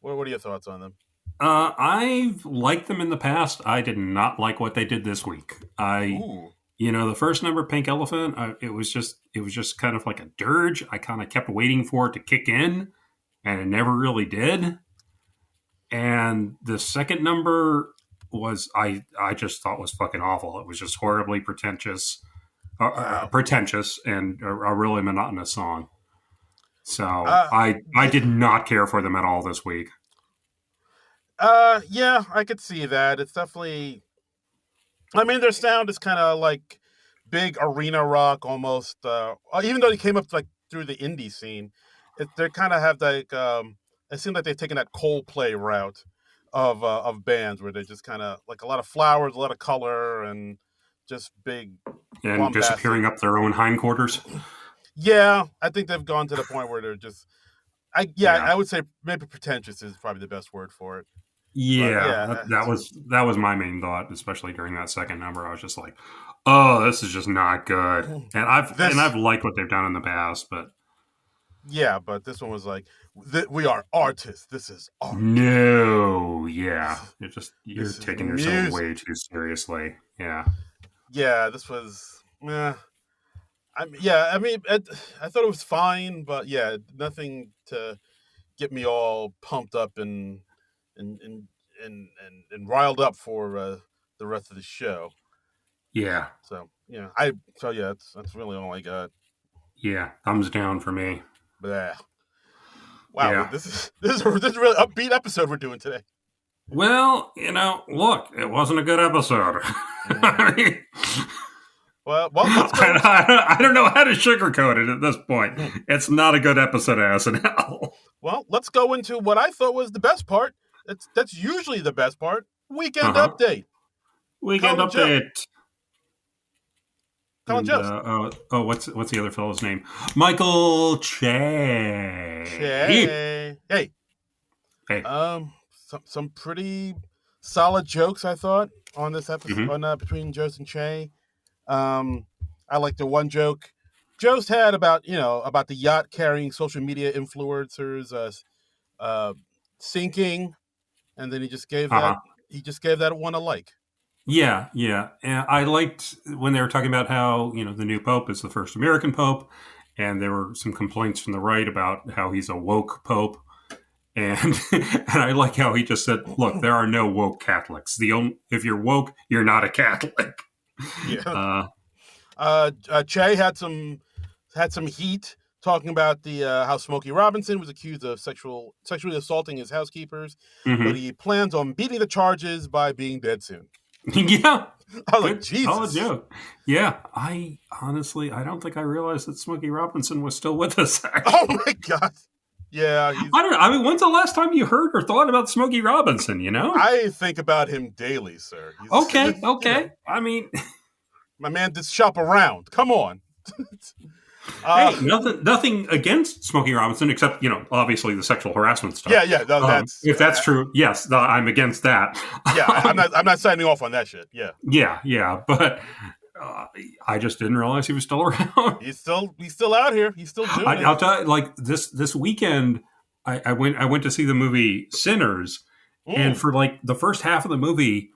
What are your thoughts on them? I've liked them in the past. I did not like what they did this week. The first number, Pink Elephant, it was just kind of like a dirge. I kind of kept waiting for it to kick in, and it never really did. And the second number was I just thought was fucking awful. It was just horribly pretentious and a really monotonous song. So I did not care for them at all this week. Yeah, I could see that. It's definitely. I mean, their sound is kind of like big arena rock almost. Even though they came up like through the indie scene, they kind of have like it seems like they've taken that Coldplay route of bands where they're just kind of like a lot of flowers, a lot of color, and just big And bombastic. disappearing up their own hindquarters. Yeah, I think they've gone to the point where they're just. I would say maybe pretentious is probably the best word for it. But Yeah, yeah, that was my main thought, especially during that second number. I was just like, "Oh, this is just not good." And I've liked what they've done in the past, but yeah, but this one was like, we are artists. This is art. no, yeah, you're This is taking yourself music. way too seriously. Yeah, Yeah, this was. I mean, I thought it was fine, but yeah, nothing to get me all pumped up and and and riled up for the rest of the show. yeah, That's really all I got. yeah. Thumbs down for me. But wow, Yeah. this is a really upbeat episode we're doing today. Well, look, it wasn't a good episode. I mean, Well, let's go. I don't know how to sugarcoat it at this point. It's not a good episode of SNL. Well, let's go into what I thought was the best part. That's usually the best part. Weekend update. Weekend Colin update. Colin Jost. What's the other fellow's name? Michael Che. Hey. Some pretty solid jokes I thought on this episode between Jost and Che. I like the one joke Jost had about the yacht carrying social media influencers sinking, and then he just gave that one a like. Yeah. And I liked when they were talking about how the new pope is the first American pope, and there were some complaints from the right about how he's a woke pope. And I like how he just said, "Look, there are no woke Catholics. If you're woke, you're not a Catholic." Yeah. Che had some heat talking about the how Smokey Robinson was accused of sexually assaulting his housekeepers, but he plans on beating the charges by being dead soon. Yeah, I was like, Jesus. Solid joke. Yeah, I honestly, I don't think I realized that Smokey Robinson was still with us. Actually. Oh my God. Yeah, I don't know. I mean, when's the last time you heard or thought about Smokey Robinson? I think about him daily, sir. Okay. I mean, my man did shop around. Come on. Hey, nothing against Smokey Robinson, except obviously the sexual harassment stuff. Yeah. No, if that's true, yes, I'm against that. Yeah, I'm not signing off on that shit. Yeah. Yeah, but. I just didn't realize he was still around. He's still out here. He's still doing it. I'll tell you, like this weekend, I went to see the movie Sinners, and for like the first half of the movie,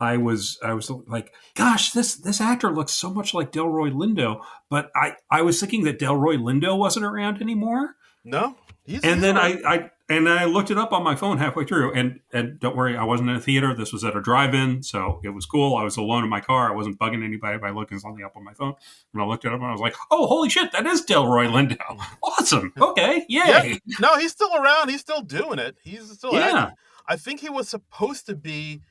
I was like, gosh, this actor looks so much like Delroy Lindo, but I was thinking that Delroy Lindo wasn't around anymore. No, then I looked it up on my phone halfway through, and don't worry, I wasn't in a theater. This was at a drive-in, so it was cool. I was alone in my car. I wasn't bugging anybody by looking something up on my phone. And I looked it up, and I was like, "Oh, holy shit, that is Delroy Lindo! Awesome! Okay, yay!" Yeah. No, he's still around. He's still doing it. He's still acting. I think he was supposed to be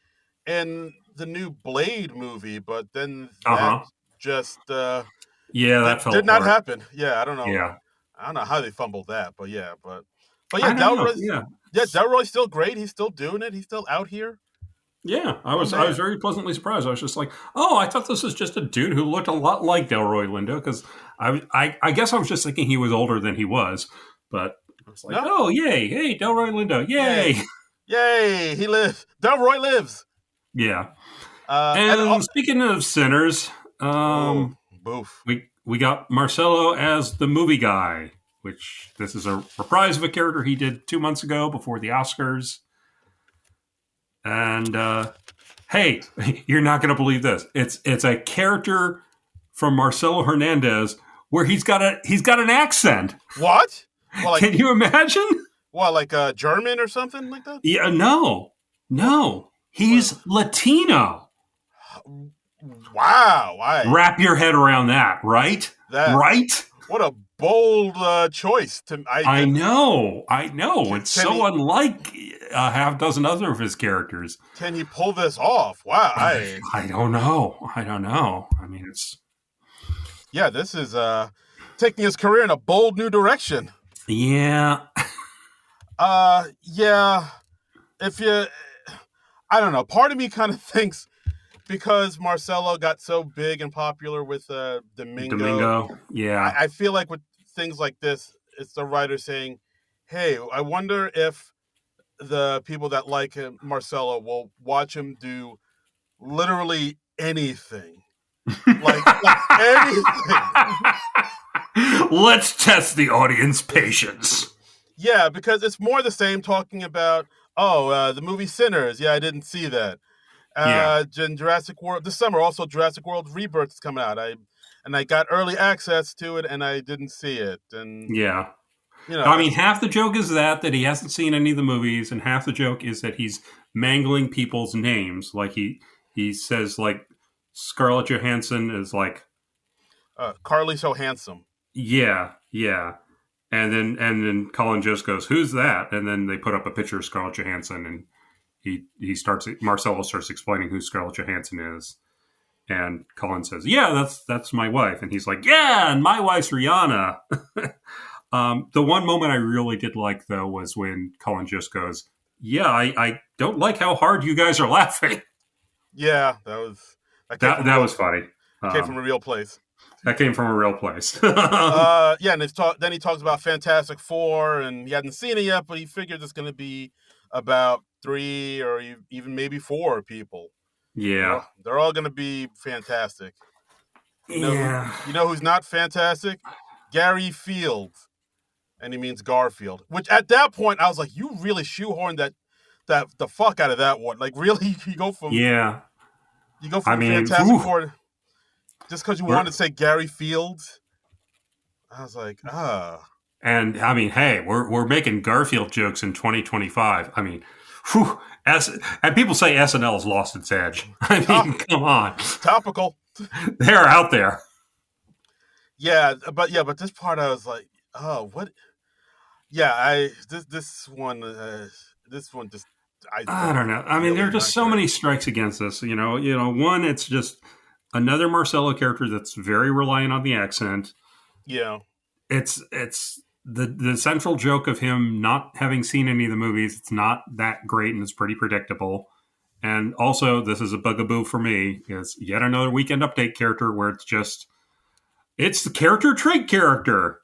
in the new Blade movie, but then that just that did not happen. Yeah, I don't know. Yeah. I don't know how they fumbled that, but yeah, Delroy's still great. He's still doing it. He's still out here. Yeah, I was very pleasantly surprised. I was just like, oh, I thought this was just a dude who looked a lot like Delroy Lindo, because I guess I was just thinking he was older than he was, but I was like, oh, yay, hey, Delroy Lindo, yay, he lives. Delroy lives. Yeah. And speaking of sinners, boof. We got Marcelo as the movie guy, which this is a reprise of a character he did 2 months ago before the Oscars. And hey, you're not going to believe this. It's a character from Marcelo Hernandez where he's got an accent. What? Well, can you imagine? What, like German or something like that? Yeah, no. He's Latino. Wow. Wrap your head around that, right? Right? What a bold choice. I know. It's so unlike a half dozen other of his characters. Can you pull this off? Wow. I don't know. I mean, it's... Yeah, this is taking his career in a bold new direction. Yeah. Yeah. If you, I don't know. Part of me kind of thinks because Marcelo got so big and popular with Domingo, Domingo. Yeah. I feel like with things like this, it's the writer saying, "Hey, I wonder if the people that like him, Marcelo, will watch him do literally anything, like anything." Let's test the audience patience. Yeah, because it's more the same talking about, the movie Sinners. Yeah, I didn't see that. Yeah. Jurassic World this summer. Also, Jurassic World Rebirth is coming out. I got early access to it, and I didn't see it. And Yeah. you know, I mean, half the joke is that he hasn't seen any of the movies, and half the joke is that he's mangling people's names. Like he says like Scarlett Johansson is like Carly so handsome. yeah, yeah. And then Colin just goes, "Who's that?" And then they put up a picture of Scarlett Johansson, and Marcelo starts explaining who Scarlett Johansson is, and Colin says, "Yeah, that's my wife," and he's like, "Yeah, and my wife's Rihanna." The one moment I really did like though was when Colin just goes, "Yeah, I don't like how hard you guys are laughing." Yeah, That was funny. Came from a real place. That came from a real place. Yeah, and then he talks about Fantastic Four, and he hadn't seen it yet, but he figured it's going to be about 3 or even maybe 4 people. Yeah, They're all going to be fantastic. yeah. You know who's not fantastic? Gary Fields, and he means Garfield. Which at that point I was like, you really shoehorned that the fuck out of that one. Like really, you go from Fantastic Four just because you wanted to say Gary Fields. I was like, And I mean, hey, we're making Garfield jokes in 2025. I mean, whew, and people say SNL has lost its edge. I mean, come on, topical. They're out there. Yeah, but this part I was like, oh, what? Yeah, this one just I don't know. I mean, there are just so many strikes against this. You know, one, it's just another Marcelo character that's very reliant on the accent. Yeah, it's the central joke of him not having seen any of the movies. It's not that great, and it's pretty predictable. And also, this is a bugaboo for me, is yet another Weekend Update character where it's the character trait character.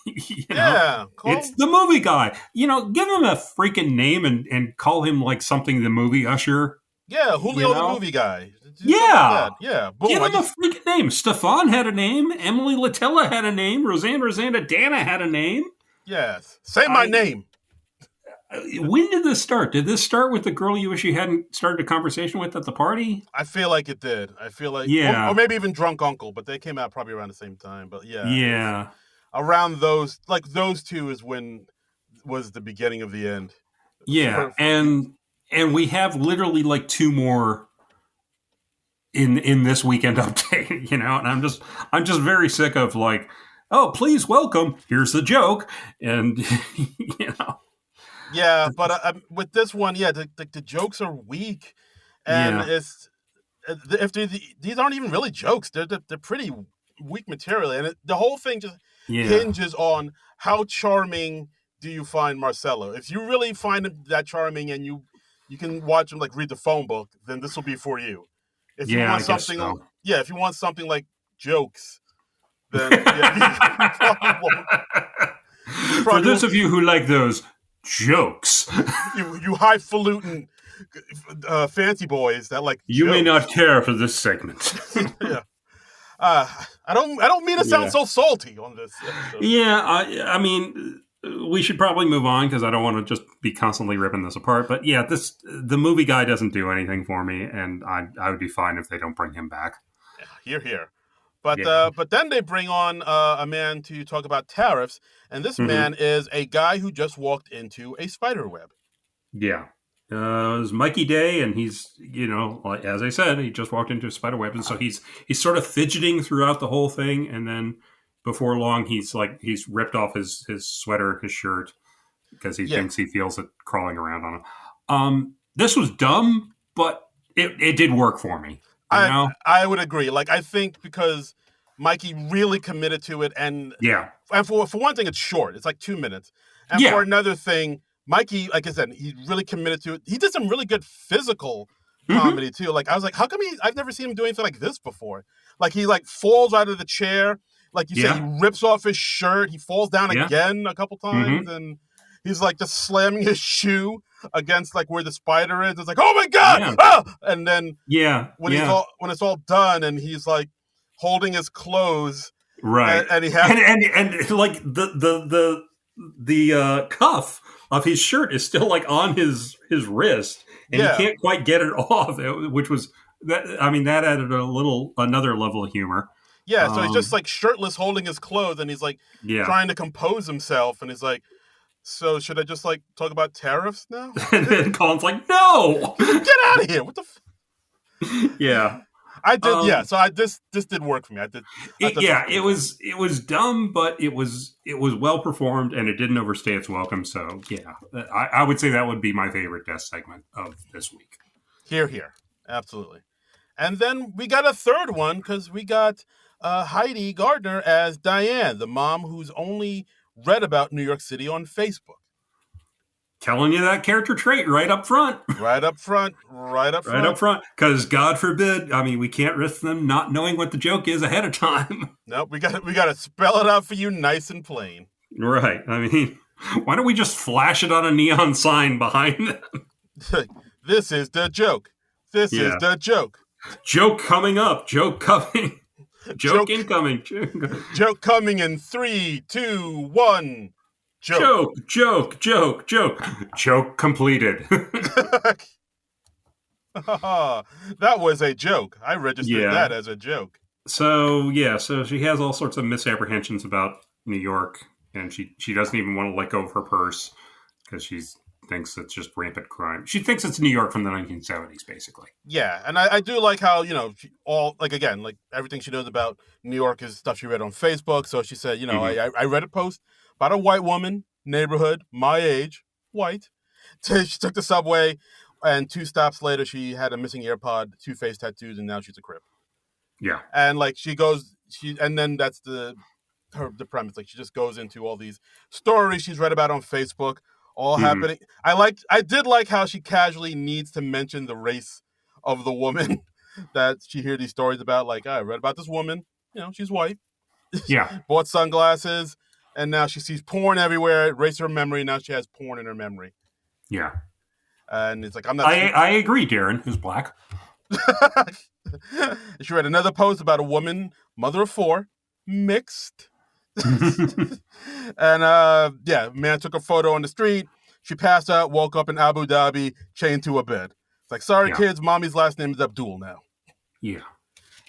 It's the movie guy. Give him a freaking name and call him like something the movie usher. Yeah, Julio the movie guy. Yeah. Like yeah. Boom, give him a freaking name. Stefan had a name. Emily Latella had a name. Rosanna Dana had a name. Yes. Say my name. When did this start? Did this start with the girl you wish you hadn't started a conversation with at the party? I feel like it did. I feel like, or maybe even Drunk Uncle, but they came out probably around the same time. But yeah, around those two is when was the beginning of the end. Yeah, and we have literally like 2 more in this Weekend Update, and I'm just very sick of like, oh, please welcome. Here's the joke, and Yeah, but with this one, the jokes are weak, and it's if these aren't even really jokes. They're pretty weak material, and the whole thing just hinges on how charming do you find Marcelo. If you really find him that charming, and you can watch him like read the phone book, then this will be for you. If you want something, if you want something like jokes, then you probably won't. For those of you who like those jokes, you highfalutin fancy boys that like you jokes. May not care for this segment. Yeah. I don't mean to sound so salty on this episode. Yeah, I mean, we should probably move on because I don't want to just be constantly ripping this apart. But yeah, the movie guy doesn't do anything for me, and I would be fine if they don't bring him back. Yeah, here. But then they bring on a man to talk about tariffs, and this man is a guy who just walked into a spider web. Yeah. It was Mikey Day, and he's, as I said, he just walked into a spider web, and so he's sort of fidgeting throughout the whole thing, and then before long, he's ripped off his sweater, his shirt, because he thinks he feels it crawling around on him. This was dumb, but it did work for me. I would agree. Like, I think because Mikey really committed to it, and for one thing, it's short. It's like 2 minutes, and for another thing, Mikey, like I said, he's really committed to it. He did some really good physical comedy too. Like I was like, how come I've never seen him do anything like this before. Like he like falls out of the chair, like you say, he rips off his shirt, he falls down again a couple times, and he's like just slamming his shoe against like where the spider is. It's like, oh my god! Ah! And then when it's all done, and he's like holding his clothes, right, and he has and like the cuff of his shirt is still like on his wrist, and he can't quite get it off, which was that. I mean, that added another level of humor. Yeah, so he's just like shirtless, holding his clothes, and he's like trying to compose himself, and he's like, "So should I just like talk about tariffs now?" And then Colin's like, "No, get out of here! What the?" Yeah. I did, so this did work for me. It was dumb, but it was well performed, and it didn't overstay its welcome. So I would say that would be my favorite death segment of this week. Here, absolutely. And then we got a third one because we got Heidi Gardner as Diane, the mom who's only read about New York City on Facebook. Telling you that character trait right up front. Right up front. Because God forbid, I mean, we can't risk them not knowing what the joke is ahead of time. Nope, we got to spell it out for you nice and plain. Right. I mean, why don't we just flash it on a neon sign behind them? This is the joke. This is the joke. Joke coming up. Joke coming. Joke incoming. Joke coming in 3, 2, 1. Joke. Joke completed. That was a joke. I registered that as a joke. So she has all sorts of misapprehensions about New York, and she doesn't even want to let go of her purse because she thinks it's just rampant crime. She thinks it's New York from the 1970s, basically. Yeah, and I do like how, everything she knows about New York is stuff she read on Facebook. So she said, I read a post about a white woman, neighborhood, my age, white. She took the subway, and 2 stops later, she had a missing AirPod, 2 face tattoos, and now she's a Crip. Yeah. And like and then that's the premise. Like she just goes into all these stories she's read about on Facebook, all happening. I did like how she casually needs to mention the race of the woman that she hears these stories about. Like, I read about this woman, she's white. Yeah. Bought sunglasses, and now she sees porn everywhere. Erased her memory. Now she has porn in her memory. Yeah. And it's like, I'm not. I agree, Darren, who's black. She read another post about a woman, mother of 4, mixed. And man took a photo on the street. She passed out, woke up in Abu Dhabi, chained to a bed. It's like, sorry, kids, mommy's last name is Abdul now. Yeah.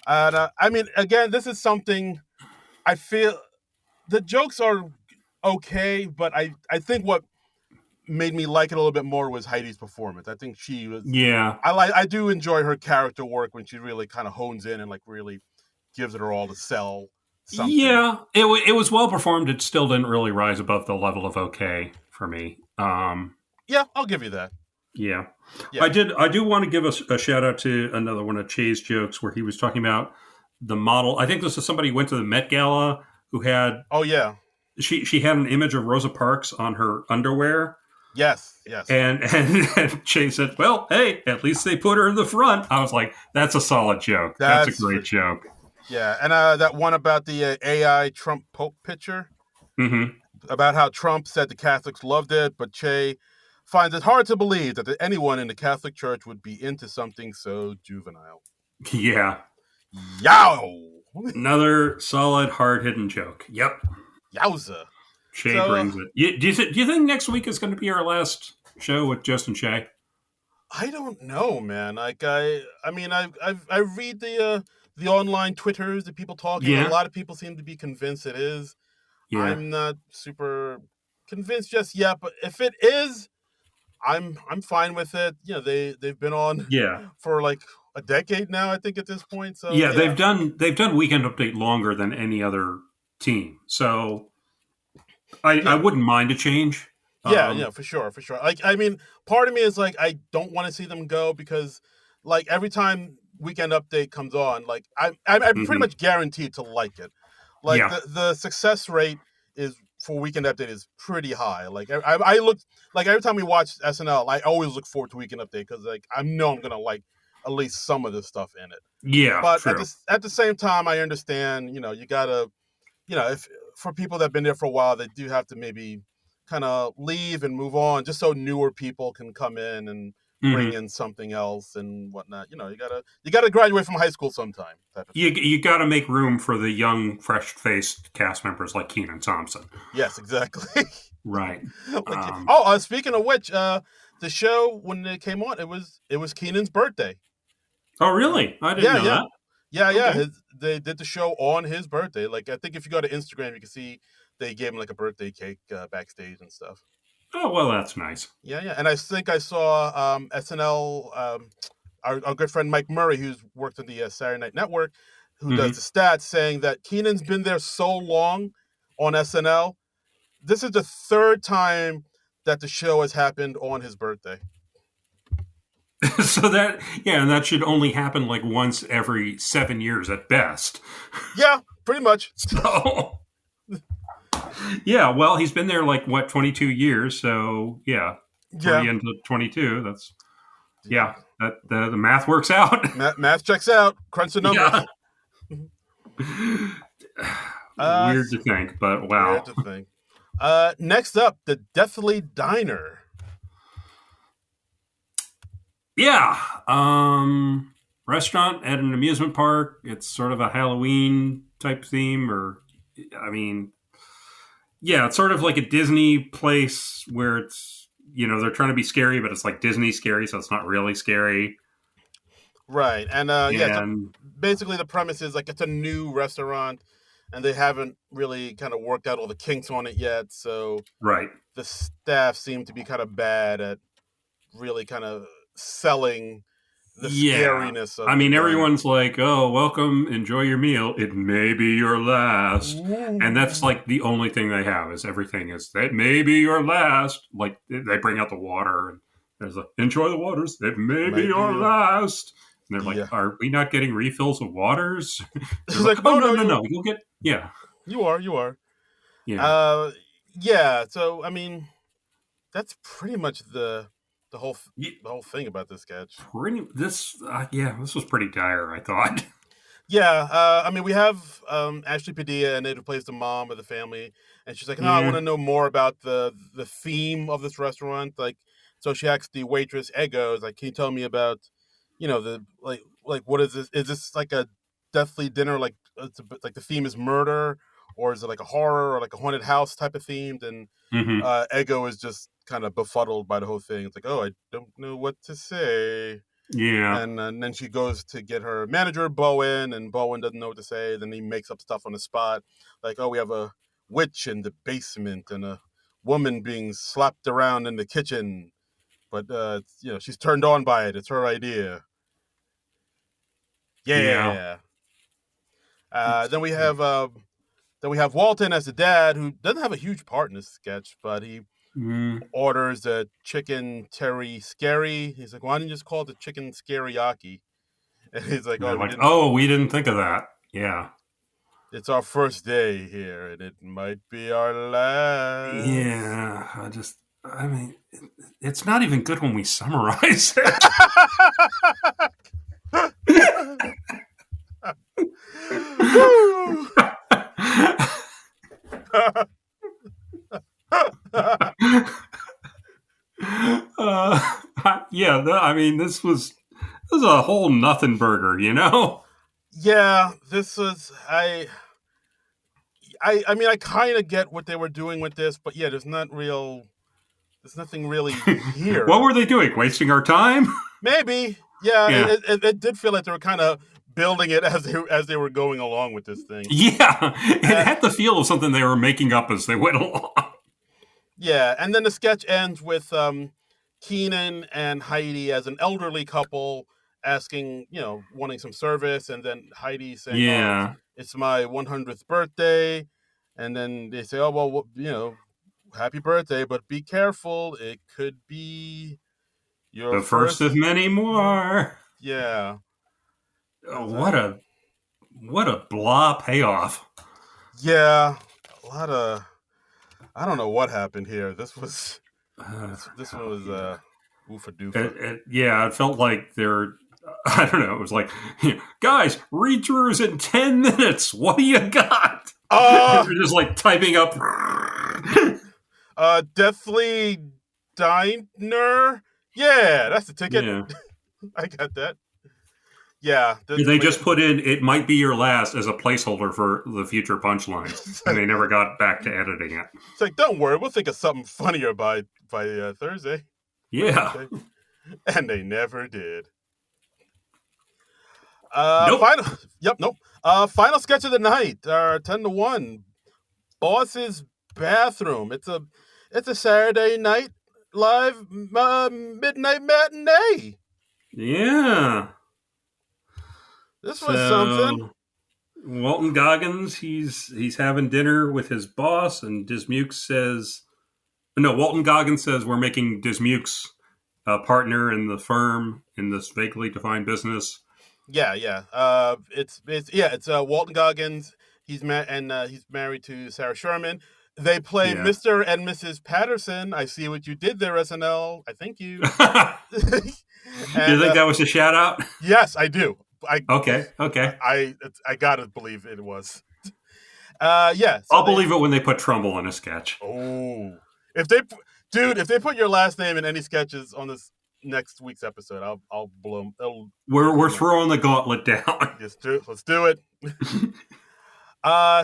And I mean, again, this is something I feel the jokes are okay, but I think what made me like it a little bit more was Heidi's performance. I think she was. Yeah. I do enjoy her character work when she really kind of hones in and like really gives it her all to sell something. Yeah, it was well performed. It still didn't really rise above the level of okay for me. Yeah, I'll give you that. Yeah. I do want to give a shout out to another one of Che's jokes where he was talking about the model. I think this is somebody who went to the Met Gala who had. Oh yeah. She had an image of Rosa Parks on her underwear. Yes. And Che said, well, hey, at least they put her in the front. I was like, that's a solid joke. That's a great joke. Yeah, and that one about the AI Trump Pope picture, about how Trump said the Catholics loved it, but Che finds it hard to believe that anyone in the Catholic Church would be into something so juvenile. Yeah. Yow! Another solid, hard-hidden joke. Yep. Yowza. Che brings it. Do you think next week is going to be our last show with Justin Che? I don't know, man. Like I read the online Twitters, the people talking. Yeah. A lot of people seem to be convinced it is. Yeah. I'm not super convinced just yet, but if it is, I'm fine with it. You know, they've been on for like a decade now, I think, at this point. So they've done Weekend Update longer than any other team. So I wouldn't mind a change. Yeah, for sure. Like, I mean, part of me is like, I don't want to see them go because, like, every time Weekend Update comes on, like I'm pretty Mm-hmm. much guaranteed to like it. Like Yeah. the success rate is for Weekend Update is pretty high. Like I look like every time we watch SNL, I always look forward to Weekend Update because like I know I'm gonna like at least some of the stuff in it. Yeah. But True. at the same time, I understand. You gotta if for people that have been there for a while, they do have to maybe kind of leave and move on, just so newer people can come in and bring Mm-hmm. in something else and whatnot. You gotta graduate from high school sometime, type of You thing. you got to make room for the young, fresh-faced cast members like Keenan Thompson. Yes, exactly. Right. Like, Um, speaking of which, the show when it came on, it was Keenan's birthday. oh, really? I didn't Yeah, know yeah, that. yeah. Okay. They did the show on his birthday. Like I think if you go to Instagram, you can see they gave him like a birthday cake backstage and stuff. Oh, well, that's nice. Yeah, yeah. And I think I saw SNL, our good friend Mike Murray, who's worked on the Saturday Night Network, who does Mm-hmm. the stats, saying that Keenan's been there so long on SNL. This is the third time that the show has happened on his birthday. So that, yeah, and that should only happen like once every 7 years at best. Yeah, pretty much. So, yeah, well, he's been there like what, 22 years. So, yeah, Yeah, 3 into 22. That's, yeah. yeah, that the math works out. Math checks out. Crunch the Yeah. numbers. Uh, Weird to think, but Weird wow. to think. Next up, the Deathly Diner. Yeah. Restaurant at an amusement park. It's sort of a Halloween type theme, or, I mean, yeah, it's sort of like a Disney place where it's, they're trying to be scary, but it's like Disney scary, so it's not really scary. Right, and yeah. So And basically, the premise is like it's a new restaurant, and they haven't really kind of worked out all the kinks on it yet. So right. the staff seem to be kind of bad at really kind of selling the Yeah. scariness I of the mean, diner. everyone's like, oh, welcome, enjoy your meal. It may be your last. And that's Ooh. like the only thing they have is everything is, that may be your last. Like they bring out the water and there's a, enjoy the waters. It may be Maybe your last. And they're like, yeah. are we not getting refills of waters? They're It's like, like oh, no, no, no, no, no. You'll get, yeah, you are. yeah. Uh, yeah. So I mean, that's pretty much the whole the whole thing about this sketch. Yeah, this was pretty dire, I thought. Yeah, I mean, we have Ashley Padilla, and it plays the mom of the family, and she's like, "No, I want Yeah. to know more about the theme of this restaurant." Like, so she asks the waitress, Egos, like, "Can you tell me about, the like what is this? Is this like a deathly dinner? Like, like the theme is murder, or is it like a horror or like a haunted house type of themed?" And Hmm. Ego is just kind of befuddled by the whole thing. It's like, "Oh, I don't know what to say." Yeah. And then she goes to get her manager Bowen, and Bowen doesn't know what to say. Then he makes up stuff on the spot, like, "Oh, we have a witch in the basement and a woman being slapped around in the kitchen, but she's turned on by it. It's her idea." Yeah. Yeah. It's, Then we have Walton as the dad, who doesn't have a huge part in this sketch, but he mm, orders a chicken terry scary. He's like, "Why don't you just call it the chicken scariaki?" And he's like, "Oh, they're we like, didn't. oh, we didn't think of that. Yeah. It's our first day here, and it might be our last." Yeah. I mean, it's not even good when we summarize it. Woo! Yeah. I mean, this was a whole nothing burger, you know? Yeah, this was I mean, I kind of get what they were doing with this, but yeah, there's nothing really What here. were they doing? Wasting our time? Maybe, yeah, Yeah. it did feel like they were kind of building it as they were going along with this thing. Yeah. It Uh, had the feel of something they were making up as they went along. yeah, and then the sketch ends with Keenan and Heidi as an elderly couple asking, wanting some service, and then Heidi saying, "Oh, Yeah. it's my 100th birthday," and then they say, "Oh well, happy birthday, but be careful. It could be your The first of first." many more. Yeah. What a blah payoff. Yeah, a lot of I don't know what happened here. This one was Yeah. oofa doofa. It felt like they're. I don't know. It was like, guys, read throughs in 10 minutes. What do you got? Uh They're just like typing up. Deathly Diner. Yeah, that's the ticket. Yeah. I got that. Yeah, They just put in "it might be your last" as a placeholder for the future punchlines, and they never got back to editing it. It's like, don't worry, we'll think of something funnier by Thursday. Yeah. Wednesday. And they never did. Nope. Final. Yep. Nope. Final sketch of the night. 10-1. Boss's bathroom. It's a Saturday night live midnight matinee. Yeah. This was something. Walton Goggins, he's having dinner with his boss, and Dismukes says, no, Walton Goggins says we're making Dismukes a partner in the firm in this vaguely defined business. Yeah. It's Walton Goggins. He's married to Sarah Sherman. They play Mr. and Mrs. Patterson. I see what you did there, SNL. I thank you. Do you think that was a shout out? Yes, I do. Okay. I gotta believe it was. Yeah. So I'll believe it when they put Trumbull in a sketch. Oh, if they put your last name in any sketches on this next week's episode, I'll blow them. We're throwing the gauntlet down. Let's do it.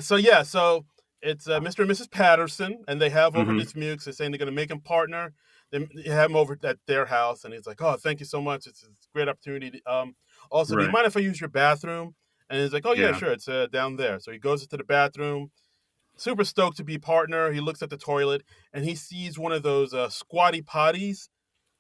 So it's Mr. and Mrs. Patterson, and they have over Dismukes. They're saying they're going to make him partner. They have him over at their house, and he's like, "Oh, thank you so much. It's a great opportunity. Also, do you mind if I use your bathroom?" And he's like, "Oh yeah, sure. It's down there." So he goes into the bathroom, super stoked to be partner. He looks at the toilet, and he sees one of those squatty potties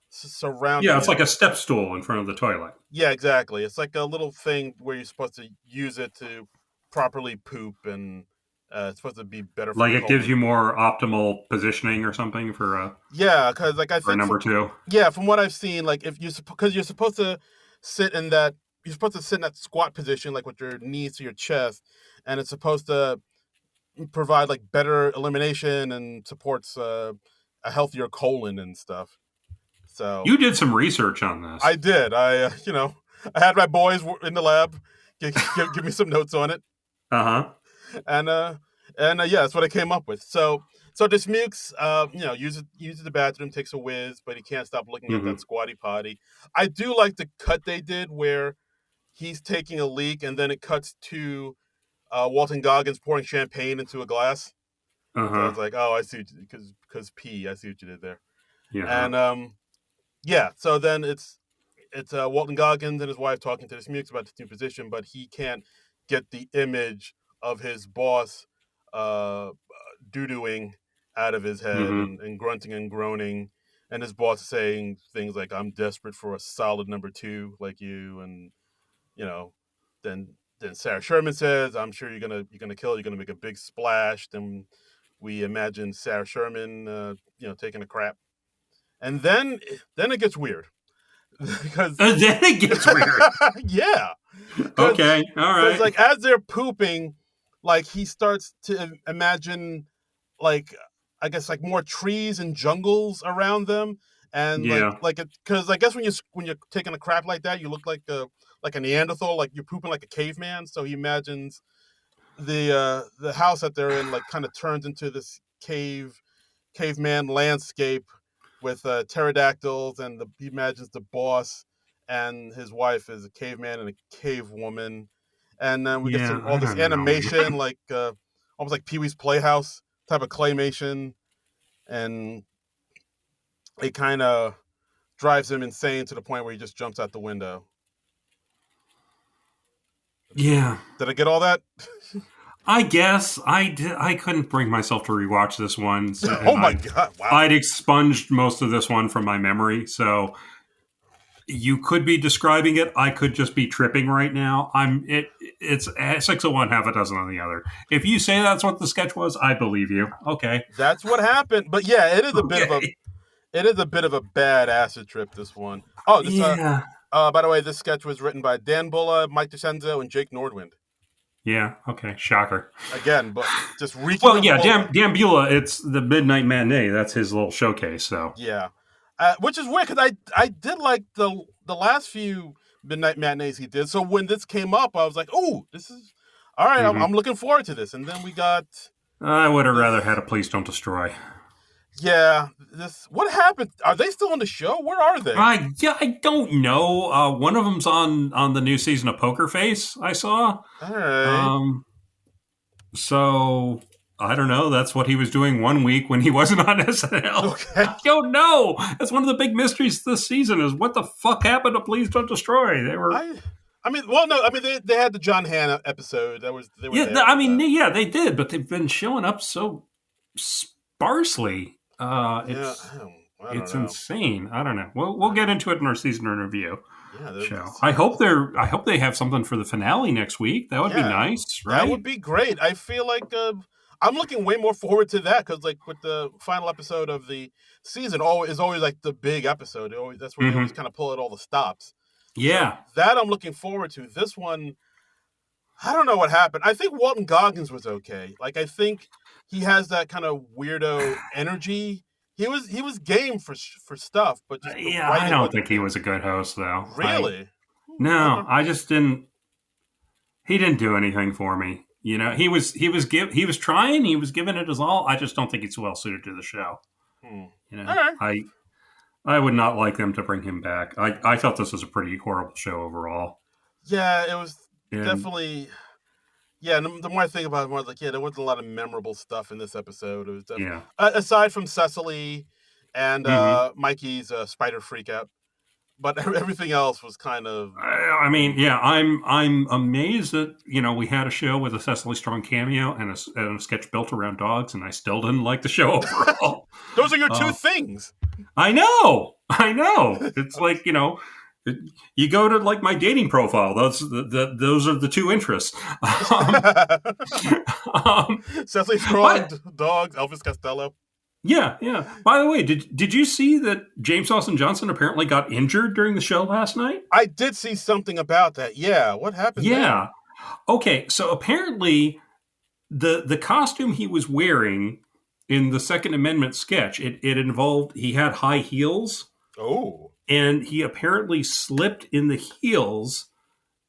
surrounding. Yeah, it's like a step stool in front of the toilet. Yeah, exactly. It's like a little thing where you're supposed to use it to properly poop, and it's supposed to be better for like it gives you more optimal positioning or something for because like I think number two. Yeah, from what I've seen, like if you because you're supposed to sit in that squat position, like with your knees to your chest, and it's supposed to provide like better elimination and supports a healthier colon and stuff. So you did some research on this. I did. I had my boys in the lab give me some notes on it. And that's what I came up with. So Dismukes, uses the bathroom, takes a whiz, but he can't stop looking at that squatty potty. I do like the cut they did where he's taking a leak, and then it cuts to Walton Goggins pouring champagne into a glass. So I was like, oh, I see, because pee. I see what you did there. Yeah. And so then it's Walton Goggins and his wife talking to Dismukes about this new position, but he can't get the image of his boss doo-dooing out of his head and grunting and groaning, and his boss saying things like, "I'm desperate for a solid number two like you," and then Sarah Sherman says, "I'm sure you're gonna kill. You're gonna make a big splash." Then we imagine Sarah Sherman, taking a crap, and then it gets weird because then it gets weird. Yeah. Okay. All right. Because like as they're pooping, like he starts to imagine, like I guess like more trees and jungles around them, and because I guess when you're taking a crap like that, you look like a Neanderthal, like you're pooping like a caveman. So he imagines the house that they're in like kind of turns into this caveman landscape with pterodactyls, and he imagines the boss and his wife is a caveman and a cave woman. And then we get all this animation, like almost like Pee-wee's Playhouse type of claymation, and it kind of drives him insane to the point where he just jumps out the window. Yeah. Did I get all that? I guess I did. I couldn't bring myself to rewatch this one. So, oh my God! Wow. I'd expunged most of this one from my memory, so. You could be describing it. I could just be tripping right now. It's 6 of one, half a dozen on the other. If you say that's what the sketch was, I believe you. Okay, that's what happened. But yeah, it is a bit of a bad acid trip. This one. Oh, By the way, this sketch was written by Dan Bulla, Mike DeCenzo, and Jake Nordwind. Yeah. Okay. Shocker. Again, but just reeking Well, of yeah. Bulla. Dan Beulah. It's the Midnight Matinee. That's his little showcase. So. Yeah, which is weird because I did like the last few Midnight Matinees he did. So when this came up, I was like, oh, this is all right. Mm-hmm. I'm looking forward to this. And then we got. I would have rather had a Please Don't Destroy. Yeah, what happened? Are they still on the show? Where are they? I don't know. One of them's on the new season of Poker Face. I saw. All right. So I don't know. That's what he was doing one week when he wasn't on SNL. Okay. I don't know. That's one of the big mysteries this season is what the fuck happened to Please Don't Destroy. They were. They had the John Hannah episode. They were there. Yeah, they did, but they've been showing up so sparsely. It's insane. I don't know. We'll get into it in our season review show. I hope they have something for the finale next week. That would be nice, right? That would be great. I feel like I'm looking way more forward to that because, like, with the final episode of the season, is always like the big episode. That's where they always kind of pull out all the stops. Yeah, so that I'm looking forward to. This one, I don't know what happened. I think Walton Goggins was okay. Like, I think he has that kind of weirdo energy. He was game for stuff, but just I don't think he was a good host though. Really? I just didn't. He didn't do anything for me. You know, he was trying. He was giving it his all. I just don't think he's well suited to the show. You know, right. I would not like them to bring him back. I felt this was a pretty horrible show overall. Yeah, it was definitely. Yeah, and the more I think about it, the more I was like, there wasn't a lot of memorable stuff in this episode. It was definitely, aside from Cecily and Mikey's spider freak out, but everything else was kind of. I'm amazed that we had a show with a Cecily Strong cameo and a sketch built around dogs, and I still didn't like the show overall. Those are your two things. I know. It's like you go to like my dating profile. Those are the two interests. Cecily Strong, dogs, Elvis Costello. Yeah. By the way, did you see that James Austin Johnson apparently got injured during the show last night? I did see something about that. Yeah, what happened? Yeah. Okay, so apparently the costume he was wearing in the Second Amendment sketch, it involved he had high heels. Oh. And he apparently slipped in the heels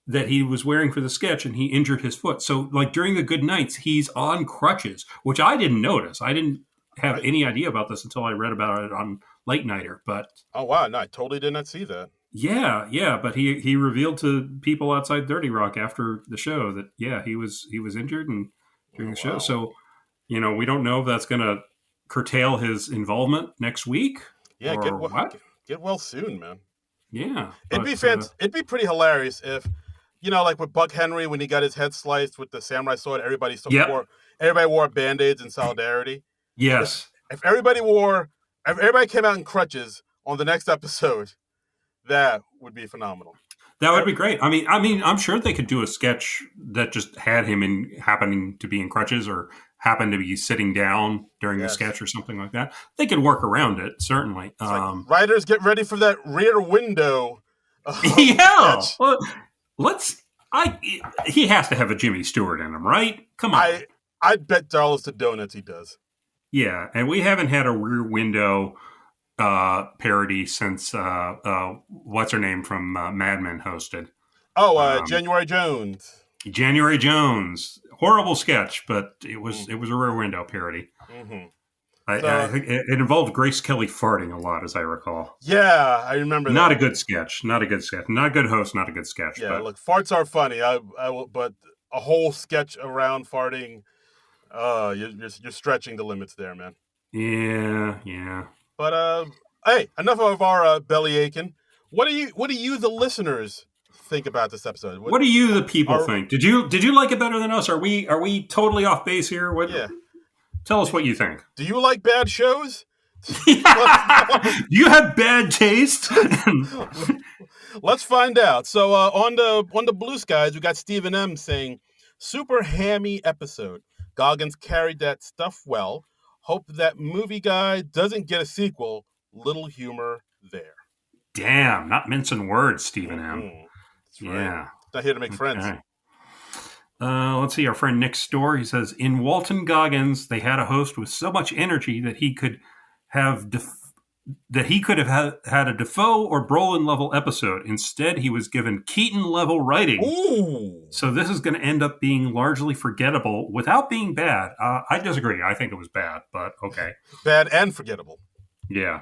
that he was wearing for the sketch, and he injured his foot. So, like, during the good nights, he's on crutches, which I didn't notice. I didn't have any idea about this until I read about it on Late Nighter. But oh wow, no, I totally did not see that. Yeah. But he revealed to people outside 30 Rock after the show that he was injured and during the show. So, we don't know if that's going to curtail his involvement next week. Yeah, get well soon, man. Yeah, it'd be pretty hilarious if, like with Buck Henry when he got his head sliced with the samurai sword. Everybody wore Band-Aids in solidarity. Yes. If everybody came out in crutches on the next episode, that would be phenomenal. That would be great. I mean, I'm sure they could do a sketch that just had him happening to be in crutches or happened to be sitting down during the sketch or something like that. They could work around it, certainly. Like, writers, get ready for that rear window. Yeah. Well, he has to have a Jimmy Stewart in him, right? Come on. I bet dollars to donuts he does. Yeah, and we haven't had a Rear Window parody since what's her name from Mad Men hosted. Oh, January Jones. January Jones, horrible sketch, but it was a Rear Window parody. Mm-hmm. I think it involved Grace Kelly farting a lot, as I recall. Yeah, I remember. Not a good sketch. Not a good host. Not a good sketch. Yeah, look, farts are funny. I will, but a whole sketch around farting. You're stretching the limits there, man. Yeah. But hey, enough of our belly aching. What do you, the listeners, think about this episode? What do you, the people, think? Did you like it better than us? Are we totally off base here? Tell us what you think. Do you like bad shows? Do you have bad taste? Let's find out. So on the Blue Skies, we got Stephen M saying, "Super hammy episode. Goggins carried that stuff well. Hope that movie guy doesn't get a sequel. Little humor there." Damn, not mincing words, Stephen M. Mm-hmm. That's right. Yeah. Not here to make friends. Okay. Let's see, our friend next door, he says, in Walton Goggins, they had a host with so much energy that he could have had a Defoe or Brolin level episode. Instead, he was given Keaton level writing. Ooh. So this is going to end up being largely forgettable without being bad. I disagree. I think it was bad, but okay. Bad and forgettable. Yeah.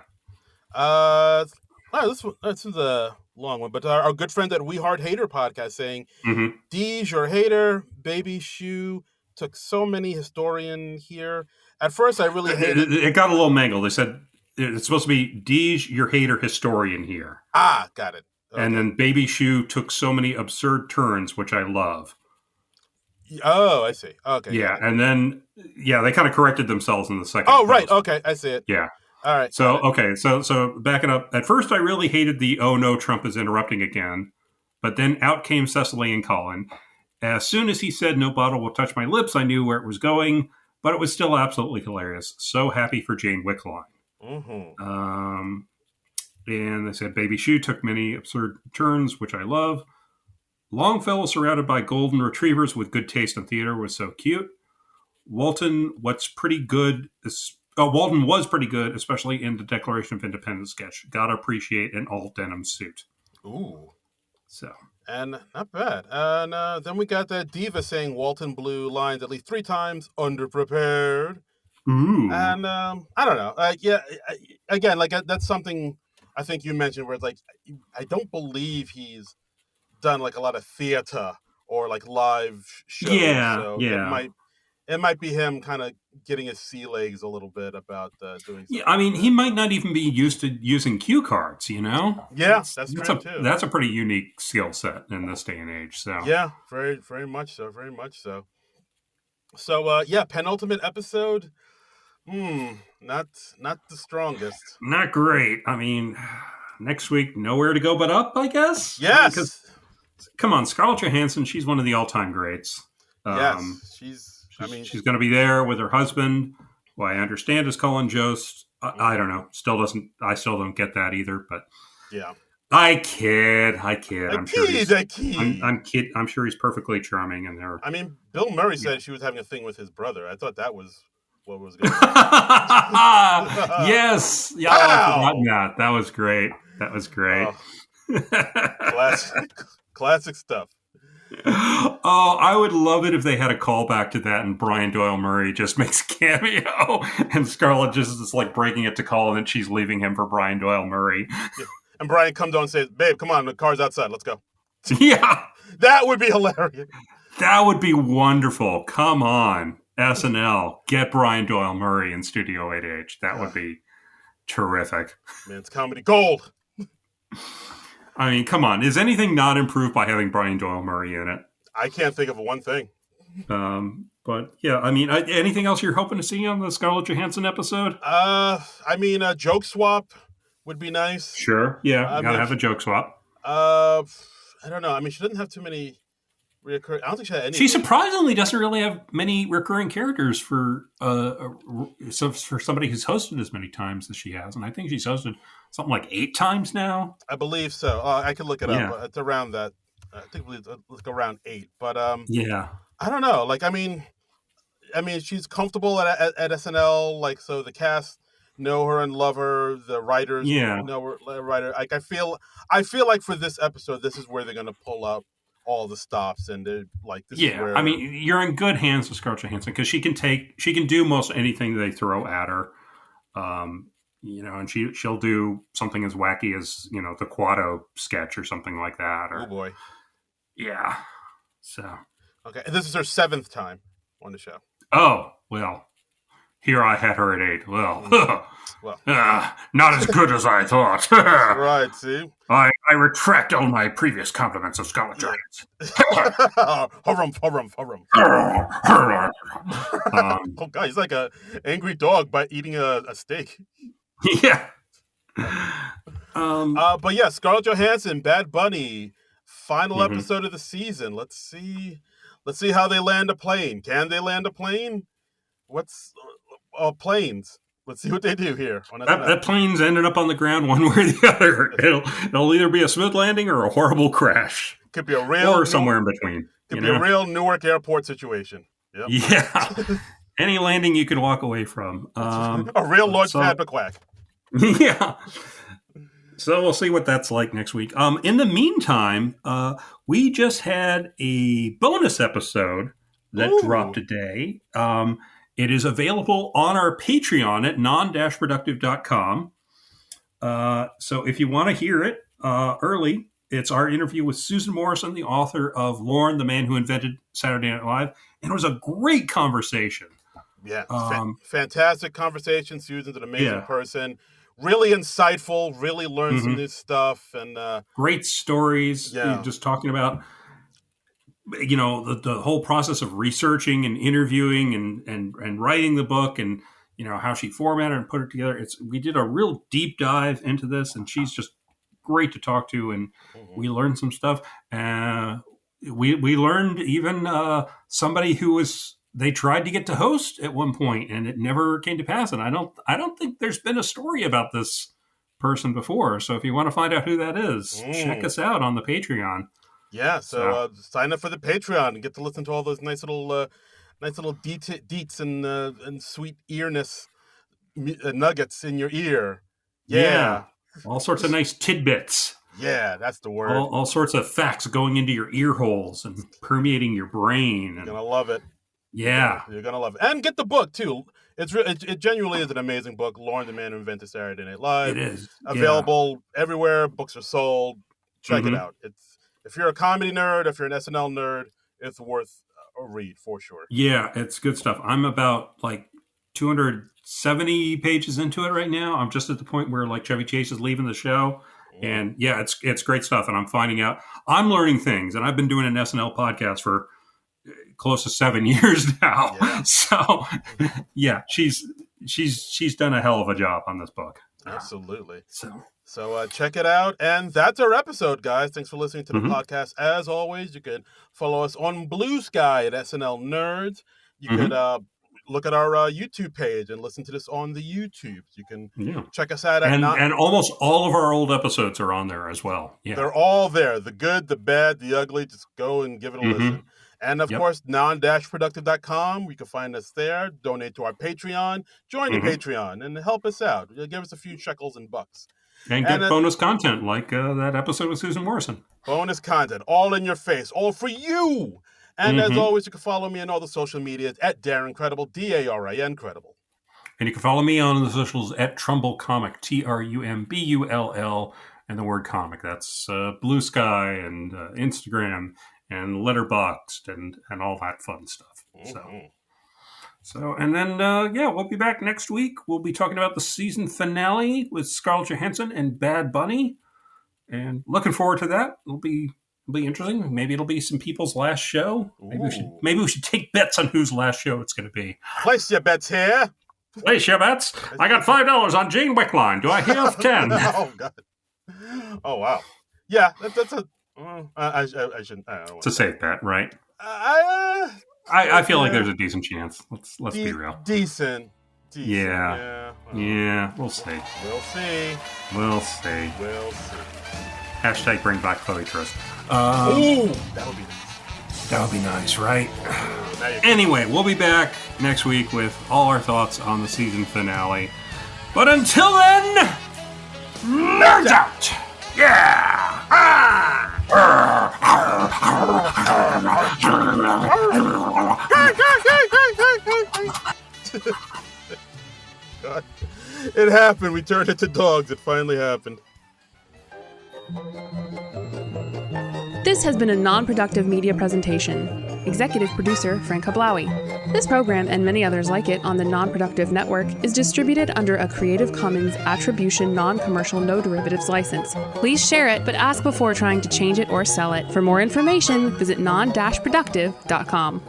This is a long one, but our good friend at We Heart Hater podcast saying, Deej, your hater, Baby Shoe took so many historian here. At first, I really hated it. Got a little mangled. They said it's supposed to be Deej, your hater, historian here. Ah, got it. Okay. And then Baby Shoe took so many absurd turns, which I love. Oh, I see. Okay. Yeah, and then they kind of corrected themselves in the second. Oh, right. Okay, I see it. Yeah. All right. So so backing up. At first, I really hated the "Oh no, Trump is interrupting again," but then out came Cecily and Colin. As soon as he said "No bottle will touch my lips," I knew where it was going, but it was still absolutely hilarious. So happy for Jane Wickline. Mm-hmm. And they said Baby Shoe took many absurd turns, which I love. Longfellow surrounded by golden retrievers with good taste in theater was so cute. Walton was pretty good, especially in the Declaration of Independence sketch. Gotta appreciate an all denim suit. Ooh. So. And not bad. And then we got that diva saying Walton blew lines at least 3 times, underprepared. Ooh. And I don't know. Again, like that's something I think you mentioned where it's like, I don't believe he's done like a lot of theater or like live shows. Yeah, so it might be him kind of getting his sea legs a little bit about doing something. Yeah, I mean, he might not even be used to using cue cards, you know? Yeah, that's true too. That's a pretty unique skill set in this day and age. So yeah, very, very much so. Very much so. So penultimate episode. Not the strongest. Not great. I mean, next week, nowhere to go but up, I guess? Yes. Because, come on, Scarlett Johansson, she's one of the all-time greats. Yes, she's going to be there with her husband, who I understand is Colin Jost. I don't know. I still don't get that either, but yeah. I kid. I'm sure he's perfectly charming in there. I mean, Bill Murray said she was having a thing with his brother. I thought that was what was going on. Yes. Yeah, I've forgotten that. That was great. Classic stuff. Oh, I would love it if they had a callback to that and Brian Doyle Murray just makes a cameo and Scarlett just is like breaking it to Colin and she's leaving him for Brian Doyle Murray. Yeah. And Brian comes on and says, "Babe, come on, the car's outside. Let's go." Yeah. That would be hilarious. That would be wonderful. Come on, SNL. Get Brian Doyle Murray in Studio 8H. That would be terrific. Man, it's comedy gold. I mean, come on. Is anything not improved by having Brian Doyle Murray in it? I can't think of one thing. But yeah, I mean, anything else you're hoping to see on the Scarlett Johansson episode? I mean, a joke swap would be nice. Sure. Yeah, gotta have a joke swap. I don't know. I mean, she doesn't have too many reoccurring. I don't think she had any. She surprisingly doesn't really have many recurring characters for somebody who's hosted as many times as she has, and I think she's hosted something like 8 times now. I believe so. I can look it up. It's around that. I think it's around 8. But yeah, I don't know. Like, I mean, she's comfortable at SNL. Like, so the cast know her and love her. The writers know her. Writer. Like, I feel like for this episode, this is where they're going to pull up all the stops, and they're like, this is where... I mean, you're in good hands with Scarlett Johansson because she can do most anything they throw at her. You know, and she'll do something as wacky as, you know, the Quado sketch or something like that. Oh boy. Yeah. So. Okay. And this is her 7th time on the show. Oh, well, here I had her at 8. Well, not as good as I thought. Right, see? I retract all my previous compliments of Scarlett Johansson. Harum. Oh, God, he's like an angry dog by eating a steak. Yeah. But yeah, Scarlett Johansson, Bad Bunny, final episode of the season. Let's see how they land a plane. Can they land a plane? What's planes? Let's see what they do here on SNL. That plane's ended up on the ground one way or the other. It'll either be a smooth landing or a horrible crash. Could be a real... Or somewhere in between. Could be a real Newark airport situation. Yep. Yeah. Any landing you can walk away from. A real Lord Pat McQuack. Yeah. So we'll see what that's like next week. In the meantime, we just had a bonus episode that dropped today. It is available on our Patreon at Non-Productive.com. So if you want to hear it early, it's our interview with Susan Morrison, the author of Lorne, the Man Who Invented Saturday Night Live. And it was a great conversation. Yeah, fantastic conversation. Susan's an amazing person. Really insightful, really learned some new stuff. And great stories. Yeah. Just talking about, the whole process of researching and interviewing and writing the book and, how she formatted and put it together. We did a real deep dive into this, and she's just great to talk to, and we learned some stuff. We learned even somebody who they tried to get to host at one point, and it never came to pass. And I don't think there's been a story about this person before. So if you want to find out who that is, check us out on the Patreon. Yeah, so sign up for the Patreon and get to listen to all those nice little deets and sweet earness nuggets in your ear. Yeah. All sorts of nice tidbits. Yeah, that's the word. All sorts of facts going into your ear holes and permeating your brain. You're gonna love it. Yeah, you're gonna love it, and get the book too. It genuinely is an amazing book. Lorne, the Man Who Invented Saturday Night Live. It is available everywhere. Books are sold. Check it out. If you're a comedy nerd, if you're an SNL nerd, it's worth a read for sure. Yeah, it's good stuff. I'm about 270 pages into it right now. I'm just at the point where Chevy Chase is leaving the show. And yeah, it's great stuff. And I'm finding out, I'm learning things. And I've been doing an SNL podcast for close to 7 years now. Yeah. So yeah, she's done a hell of a job on this book. Absolutely. So check it out. And that's our episode, guys. Thanks for listening to the podcast. As always, you can follow us on Blue Sky at SNL Nerds. You could look at our YouTube page and listen to this on the YouTube. You can check us out at and almost all of our old episodes are on there as well. Yeah, they're all there. The good, the bad, the ugly. Just go and give it a listen. And of course, Non-Productive.com. You can find us there. Donate to our Patreon. Join the Patreon and help us out. Give us a few shekels and bucks. And get bonus content like that episode with Susan Morrison. Bonus content, all in your face, all for you. And as always, you can follow me on all the social medias at Darren Credible, DARIN Credible. And you can follow me on the socials at Trumbull Comic, TRUMBULL, and the word comic. That's Blue Sky and Instagram and Letterboxd and all that fun stuff. So and then, we'll be back next week. We'll be talking about the season finale with Scarlett Johansson and Bad Bunny. And looking forward to that. It'll be interesting. Maybe it'll be some people's last show. Maybe we should take bets on whose last show it's going to be. Place your bets here. Place your bets. I got $5 on Gene Wickline. Do I hear 10? Oh God. Oh wow. Yeah, that's a. I shouldn't. I don't it's a safe bet, right? I feel like there's a decent chance. Let's be real. Decent. Yeah. We'll see. We'll see. Hashtag bring back Chloe Trust. That would be nice. That would be nice, right? Anyway, we'll be back next week with all our thoughts on the season finale. But until then, nerds out! Yeah! God. It happened. We turned into dogs. It finally happened. This has been a non-productive media presentation. Executive producer Frank Hablawi. This program and many others like it on the Non-Productive Network is distributed under a Creative Commons Attribution Non-Commercial No Derivatives license. Please share it, but ask before trying to change it or sell it. For more information, visit Non-Productive.com.